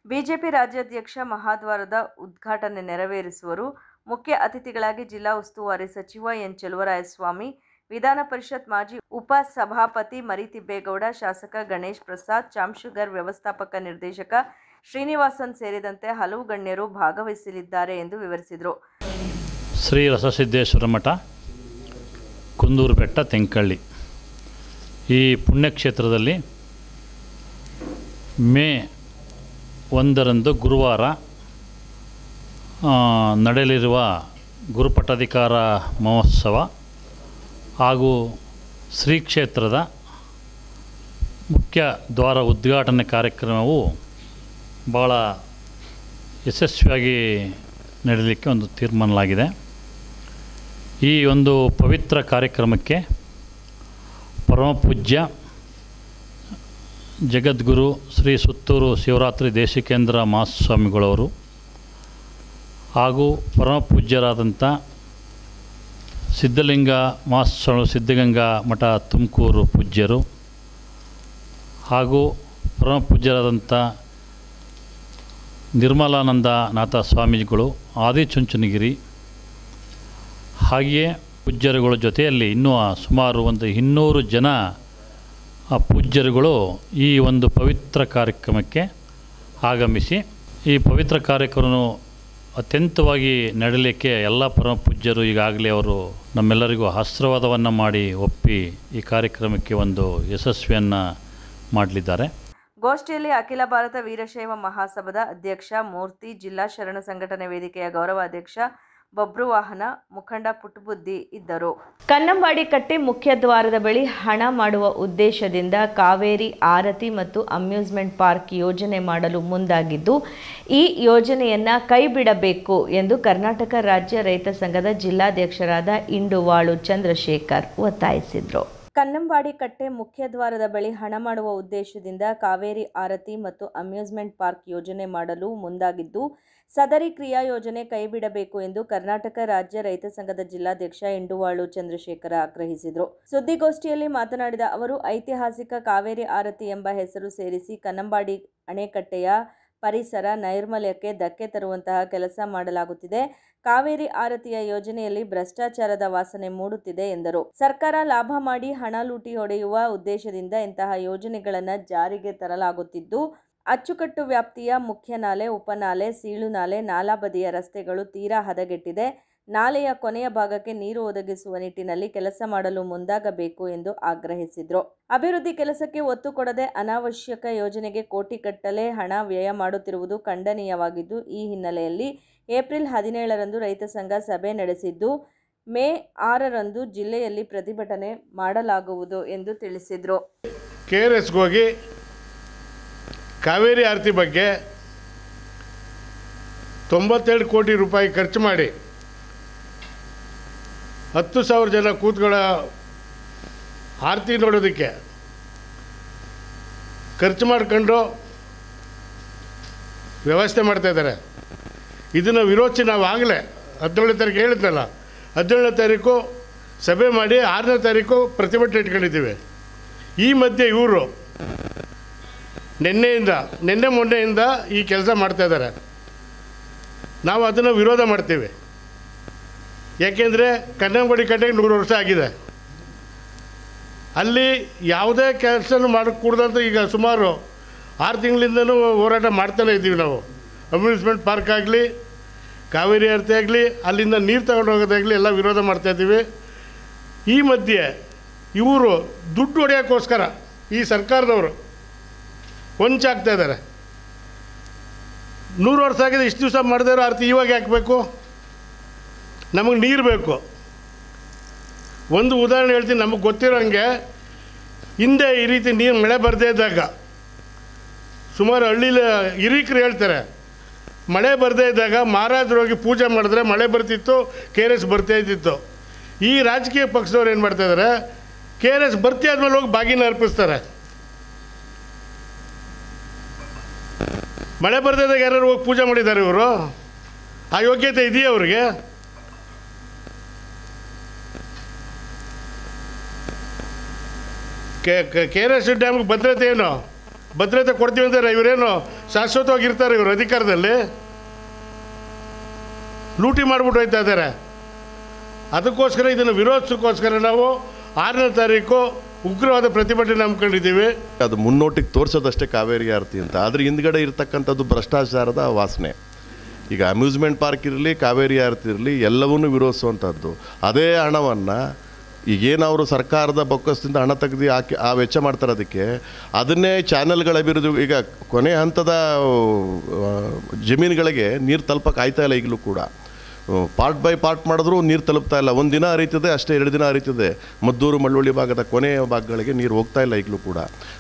ಬಿಜೆಪಿ ರಾಜ್ಯಾಧ್ಯಕ್ಷ ಮಹಾದ್ವಾರದ ಉದ್ಘಾಟನೆ ನೆರವೇರಿಸುವರು. ಮುಖ್ಯ ಅತಿಥಿಗಳಾಗಿ ಜಿಲ್ಲಾ ಉಸ್ತುವಾರಿ ಸಚಿವ ಎನ್ ಚೆಲುವರಾಯಸ್ವಾಮಿ, ವಿಧಾನ ಪರಿಷತ್ ಮಾಜಿ ಉಪಸಭಾಪತಿ ಮರಿತಿಬ್ಬೇಗೌಡ, ಶಾಸಕ ಗಣೇಶ್ ಪ್ರಸಾದ್, ಚಾಮ್ಶುಗರ್ ವ್ಯವಸ್ಥಾಪಕ ನಿರ್ದೇಶಕ ಶ್ರೀನಿವಾಸನ್ ಸೇರಿದಂತೆ ಹಲವು ಗಣ್ಯರು ಭಾಗವಹಿಸಲಿದ್ದಾರೆ ಎಂದು ವಿವರಿಸಿದರು. ಶ್ರೀ ರಸಸಿದ್ದೇಶ್ವರ ಮಠ, ಕುಂದೂರು ಬೆಟ್ಟ, ತೆಂಕಳ್ಳಿ ಈ ಪುಣ್ಯಕ್ಷೇತ್ರದಲ್ಲಿ ಮೇ 1ರಂದು ಗುರುವಾರ ನಡೆಯಲಿರುವ ಗುರುಪಟ್ಟಾಧಿಕಾರ ಮಹೋತ್ಸವ ಹಾಗೂ ಶ್ರೀ ಕ್ಷೇತ್ರದ ಮುಖ್ಯ ದ್ವಾರ ಉದ್ಘಾಟನೆ ಕಾರ್ಯಕ್ರಮವು ಭಾಳ ಯಶಸ್ವಿಯಾಗಿ ನಡೆಯಲಿಕ್ಕೆ ಒಂದು ತೀರ್ಮಾನವಾಗಿದೆ. ಈ ಒಂದು ಪವಿತ್ರ ಕಾರ್ಯಕ್ರಮಕ್ಕೆ ಪರಮಪೂಜ್ಯ ಜಗದ್ಗುರು ಶ್ರೀ ಸುತ್ತೂರು ಶಿವರಾತ್ರಿ ದೇಶಿಕೇಂದ್ರ ಮಹಾಸ್ವಾಮಿಗಳವರು ಹಾಗೂ ಪರಮಪೂಜ್ಯರಾದಂಥ ಸಿದ್ಧಲಿಂಗ ಮಹಾಸ್ವಾಮಿ ಸಿದ್ಧಗಂಗಾ ಮಠ ತುಮಕೂರು ಪೂಜ್ಯರು ಹಾಗೂ ಪರಮಪೂಜ್ಯರಾದಂಥ ನಿರ್ಮಲಾನಂದನಾಥ ಸ್ವಾಮೀಜಿಗಳು, ಆದಿಚುಂಚನಗಿರಿ ಹಾಗೆಯೇ ಪೂಜ್ಯರುಗಳ ಜೊತೆಯಲ್ಲಿ ಇನ್ನೂ ಸುಮಾರು ಒಂದು 200 ಜನ ಪೂಜ್ಯರುಗಳು ಈ ಒಂದು ಪವಿತ್ರ ಕಾರ್ಯಕ್ರಮಕ್ಕೆ ಆಗಮಿಸಿ ಈ ಪವಿತ್ರ ಕಾರ್ಯಕ್ರಮ ಅತ್ಯಂತವಾಗಿ ನಡೆಯಲಿಕ್ಕೆ ಎಲ್ಲ ಪರಮ ಪೂಜ್ಯರು ಈಗಾಗಲೇ ಅವರು ನಮ್ಮೆಲ್ಲರಿಗೂ ಆಶೀರ್ವಾದವನ್ನು ಮಾಡಿ ಒಪ್ಪಿ ಈ ಕಾರ್ಯಕ್ರಮಕ್ಕೆ ಒಂದು ಯಶಸ್ವಿಯನ್ನು ಮಾಡಲಿದ್ದಾರೆ. ಗೋಷ್ಠಿಯಲ್ಲಿ ಅಖಿಲ ಭಾರತ ವೀರಶೈವ ಮಹಾಸಭಾದ ಅಧ್ಯಕ್ಷ ಮೂರ್ತಿ, ಜಿಲ್ಲಾ ಶರಣ ಸಂಘಟನೆ ವೇದಿಕೆಯ ಗೌರವಾಧ್ಯಕ್ಷ ಬಬ್ರುವಾಹನ, ಮುಖಂಡ ಪುಟ್ಟಬುದ್ಧಿ ಇದ್ದರು. ಕನ್ನಂಬಾಡಿ ಕಟ್ಟೆ ಮುಖ್ಯ ದ್ವಾರದ ಬಳಿ ಹಣ ಮಾಡುವ ಉದ್ದೇಶದಿಂದ ಕಾವೇರಿ ಆರತಿ ಮತ್ತು ಅಮ್ಯೂಸ್ಮೆಂಟ್ ಪಾರ್ಕ್ ಯೋಜನೆ ಮಾಡಲು ಮುಂದಾಗಿದ್ದು, ಈ ಯೋಜನೆಯನ್ನು ಕೈಬಿಡಬೇಕು ಎಂದು ಕರ್ನಾಟಕ ರಾಜ್ಯ ರೈತ ಸಂಘದ ಜಿಲ್ಲಾಧ್ಯಕ್ಷರಾದ ಇಂಡುವಾಳು ಚಂದ್ರಶೇಖರ್ ಒತ್ತಾಯಿಸಿದರು. ಕನ್ನಂಬಾಡಿ ಕಟ್ಟೆ ಮುಖ್ಯ ದ್ವಾರದ ಬಳಿ ಹಣ ಮಾಡುವ ಉದ್ದೇಶದಿಂದ ಕಾವೇರಿ ಆರತಿ ಮತ್ತು ಅಮ್ಯೂಸ್ಮೆಂಟ್ ಪಾರ್ಕ್ ಯೋಜನೆ ಮಾಡಲು ಮುಂದಾಗಿದ್ದು, ಸದರಿ ಕ್ರಿಯಾ ಯೋಜನೆ ಕೈಬಿಡಬೇಕು ಎಂದು ಕರ್ನಾಟಕ ರಾಜ್ಯ ರೈತ ಸಂಘದ ಜಿಲ್ಲಾಧ್ಯಕ್ಷ ಇಂಡುವಾಳು ಚಂದ್ರಶೇಖರ ಆಗ್ರಹಿಸಿದರು. ಸುದ್ದಿಗೋಷ್ಠಿಯಲ್ಲಿ ಮಾತನಾಡಿದ ಅವರು, ಐತಿಹಾಸಿಕ ಕಾವೇರಿ ಆರತಿ ಎಂಬ ಹೆಸರು ಸೇರಿಸಿ ಕನ್ನಂಬಾಡಿ ಅಣೆಕಟ್ಟೆಯ ಪರಿಸರ ನೈರ್ಮಲ್ಯಕ್ಕೆ ಧಕ್ಕೆ ತರುವಂತಹ ಕೆಲಸ ಮಾಡಲಾಗುತ್ತಿದೆ. ಕಾವೇರಿ ಆರತಿಯ ಯೋಜನೆಯಲ್ಲಿ ಭ್ರಷ್ಟಾಚಾರದ ವಾಸನೆ ಮೂಡುತ್ತಿದೆ ಎಂದರು. ಸರ್ಕಾರ ಲಾಭ ಮಾಡಿ ಹಣ ಲೂಟಿ ಹೊಡೆಯುವ ಉದ್ದೇಶದಿಂದ ಇಂತಹ ಯೋಜನೆಗಳನ್ನು ಜಾರಿಗೆ ತರಲಾಗುತ್ತಿದ್ದು, ಅಚ್ಚುಕಟ್ಟು ವ್ಯಾಪ್ತಿಯ ಮುಖ್ಯ ನಾಲೆ, ಉಪನಾಲೆ, ಸೀಳು ನಾಲೆ, ನಾಲಾ ಬದಿಯ ರಸ್ತೆಗಳು ತೀರಾ ಹದಗೆಟ್ಟಿದೆ. ನಾಲೆಯ ಕೊನೆಯ ಭಾಗಕ್ಕೆ ನೀರು ಒದಗಿಸುವ ನಿಟ್ಟಿನಲ್ಲಿ ಕೆಲಸ ಮಾಡಲು ಮುಂದಾಗಬೇಕು ಎಂದು ಆಗ್ರಹಿಸಿದರು. ಅಭಿವೃದ್ಧಿ ಕೆಲಸಕ್ಕೆ ಒತ್ತು ಕೊಡದೆ ಅನಾವಶ್ಯಕ ಯೋಜನೆಗೆ ಕೋಟಿಗಟ್ಟಲೆ ಹಣ ವ್ಯಯ ಮಾಡುತ್ತಿರುವುದು ಖಂಡನೀಯವಾಗಿದ್ದು, ಈ ಹಿನ್ನೆಲೆಯಲ್ಲಿ ಏಪ್ರಿಲ್ 17ರಂದು ರೈತ ಸಂಘ ಸಭೆ ನಡೆಸಿದ್ದು, ಮೇ 6ರಂದು ಜಿಲ್ಲೆಯಲ್ಲಿ ಪ್ರತಿಭಟನೆ ಮಾಡಲಾಗುವುದು ಎಂದು ತಿಳಿಸಿದರು. KRSಗೆ ಹೋಗಿ ಕಾವೇರಿ ಆರತಿ ಬಗ್ಗೆ 92 ಕೋಟಿ ರೂಪಾಯಿ ಖರ್ಚು ಮಾಡಿ 10,000 ಜನ ಕೂತ್ಕೊಳ್ಳೋ ಆರತಿ ನೋಡೋದಕ್ಕೆ ಖರ್ಚು ಮಾಡ್ಕೊಂಡು ವ್ಯವಸ್ಥೆ ಮಾಡ್ತಾಯಿದ್ದಾರೆ. ಇದನ್ನು ವಿರೋಧಿಸಿ ನಾವು ಆಗಲೇ 17ನೇ ತಾರೀಕು ಹೇಳಿದ್ನಲ್ಲ, 17ನೇ ತಾರೀಕು ಸಭೆ ಮಾಡಿ 6ನೇ ತಾರೀಕು ಪ್ರತಿಭಟನೆ ಇಟ್ಕೊಂಡಿದ್ದೀವಿ. ಈ ಮಧ್ಯೆ ಇವರು ನಿನ್ನೆ ಮೊನ್ನೆಯಿಂದ ಈ ಕೆಲಸ ಮಾಡ್ತಾಯಿದ್ದಾರೆ. ನಾವು ಅದನ್ನು ವಿರೋಧ ಮಾಡ್ತೀವಿ. ಯಾಕೆಂದರೆ ಕನ್ನಂಬಾಡಿ ಕಟ್ಟೆಗೆ 100 ವರ್ಷ ಆಗಿದೆ. ಅಲ್ಲಿ ಯಾವುದೇ ಕೆಲಸ ಮಾಡಕೂಡ್ದಂತ ಈಗ ಸುಮಾರು 6 ತಿಂಗಳಿಂದನೂ ಹೋರಾಟ ಮಾಡ್ತಾನೆ ಇದ್ದೀವಿ ನಾವು. ಅಮ್ಯೂಸ್ಮೆಂಟ್ ಪಾರ್ಕ್ ಆಗಲಿ, ಕಾವೇರಿ ಆರತಿ ಆಗಲಿ, ಅಲ್ಲಿಂದ ನೀರು ತಗೊಂಡು ಹೋಗೋದಾಗಲಿ ಎಲ್ಲ ವಿರೋಧ ಮಾಡ್ತಾಯಿದ್ದೀವಿ. ಈ ಮಧ್ಯೆ ಇವರು ದುಡ್ಡು ಹೊಡೆಯೋಕ್ಕೋಸ್ಕರ ಈ ಸರ್ಕಾರದವರು ಹೊಂಚಾಗ್ತಾ ಇದ್ದಾರೆ. 100 ವರ್ಷ ಆಗಿದೆ, ಇಷ್ಟು ದಿವಸ ಮಾಡದೇ ಇರೋ ಆರತಿ ಇವಾಗ ಹಾಕಬೇಕು? ನಮಗೆ ನೀರು ಬೇಕು. ಒಂದು ಉದಾಹರಣೆ ಹೇಳ್ತೀನಿ, ನಮಗೆ ಗೊತ್ತಿರೋಂಗೆ ಹಿಂದೆ ಈ ರೀತಿ ನೀರು ಮಳೆ ಬರದೇ ಇದ್ದಾಗ ಸುಮಾರು ಹಳ್ಳಿಲಿ ಹಿರೀಕರು ಹೇಳ್ತಾರೆ, ಮಳೆ ಬರದೇ ಇದ್ದಾಗ ಮಹಾರಾಜರು ಹೋಗಿ ಪೂಜೆ ಮಾಡಿದ್ರೆ ಮಳೆ ಬರ್ತಿತ್ತು, KRS ಬರ್ತಾ ಇದ್ದಿತ್ತು. ಈ ರಾಜಕೀಯ ಪಕ್ಷದವ್ರು ಏನು ಮಾಡ್ತಾಯಿದ್ದಾರೆ, KRS ಬರ್ತಿ ಆದಮೇಲೆ ಹೋಗಿ ಬಾಗಿನ ಅರ್ಪಿಸ್ತಾರೆ. ಮಳೆ ಬರದೇ ಇದ್ದಾಗ ಯಾರು ಹೋಗಿ ಪೂಜೆ ಮಾಡಿದ್ದಾರೆ ಇವರು? ಆ ಯೋಗ್ಯತೆ ಇದೆಯಾ ಅವ್ರಿಗೆ? KRS ಡ್ಯಾಮ್ಗೆ ಭದ್ರತೆ ಏನು? ಭದ್ರತೆ ಕೊಡ್ತೀವಿ ಅಂತಾರೆ. ಇವರೇನು ಶಾಶ್ವತವಾಗಿರ್ತಾರೆ? ಇವರು ಅಧಿಕಾರದಲ್ಲಿ ಲೂಟಿ ಮಾಡಿಬಿಟ್ಟು ಹೋಯ್ತಾ ಇದ್ದಾರೆ. ಅದಕ್ಕೋಸ್ಕರ ಇದನ್ನು ವಿರೋಧಿಸೋಕ್ಕೋಸ್ಕರ ನಾವು 6ನೇ ತಾರೀಕು ಉಗ್ರವಾದ ಪ್ರತಿಭಟನೆ ಹಮ್ಮಿಕೊಂಡಿದ್ದೀವಿ. ಅದು ಮುನ್ನೋಟಿಗೆ ತೋರಿಸೋದಷ್ಟೇ ಕಾವೇರಿ ಆರತಿ ಅಂತ, ಆದರೆ ಹಿಂದ್ಗಡೆ ಇರ್ತಕ್ಕಂಥದ್ದು ಭ್ರಷ್ಟಾಚಾರದ ವಾಸನೆ. ಈಗ ಅಮ್ಯೂಸ್ಮೆಂಟ್ ಪಾರ್ಕ್ ಇರಲಿ, ಕಾವೇರಿ ಆರತಿ ಇರಲಿ, ಎಲ್ಲವನ್ನೂ ವಿರೋಧಿಸುವಂಥದ್ದು. ಅದೇ ಹಣವನ್ನು ಈಗೇನು ಅವರು ಸರ್ಕಾರದ ಬೊಕ್ಕಸದಿಂದ ಹಣ ತೆಗೆದು ಹಾಕಿ ಆ ವೆಚ್ಚ ಮಾಡ್ತಾರೆ, ಅದಕ್ಕೆ ಅದನ್ನೇ ಚಾನಲ್ಗಳ ಅಭಿವೃದ್ಧಿ. ಈಗ ಕೊನೆ ಹಂತದ ಜಮೀನುಗಳಿಗೆ ನೀರು ತಲುಪಕ್ಕೆ ಆಯ್ತಾ ಇಲ್ಲ. ಈಗಲೂ ಕೂಡ ಪಾರ್ಟ್ ಬೈ ಪಾರ್ಟ್ ಮಾಡಿದ್ರೂ ನೀರು ತಲುಪ್ತಾ ಇಲ್ಲ. ಒಂದು ದಿನ ಹರಿತದೆ ಅಷ್ಟೇ, 2 ದಿನ ಹರಿತದೆ. ಮದ್ದೂರು ಮಳ್ಳೊಳ್ಳಿ ಭಾಗದ ಕೊನೆಯ ಭಾಗಗಳಿಗೆ ನೀರು ಹೋಗ್ತಾ ಇಲ್ಲ ಈಗಲೂ ಕೂಡ.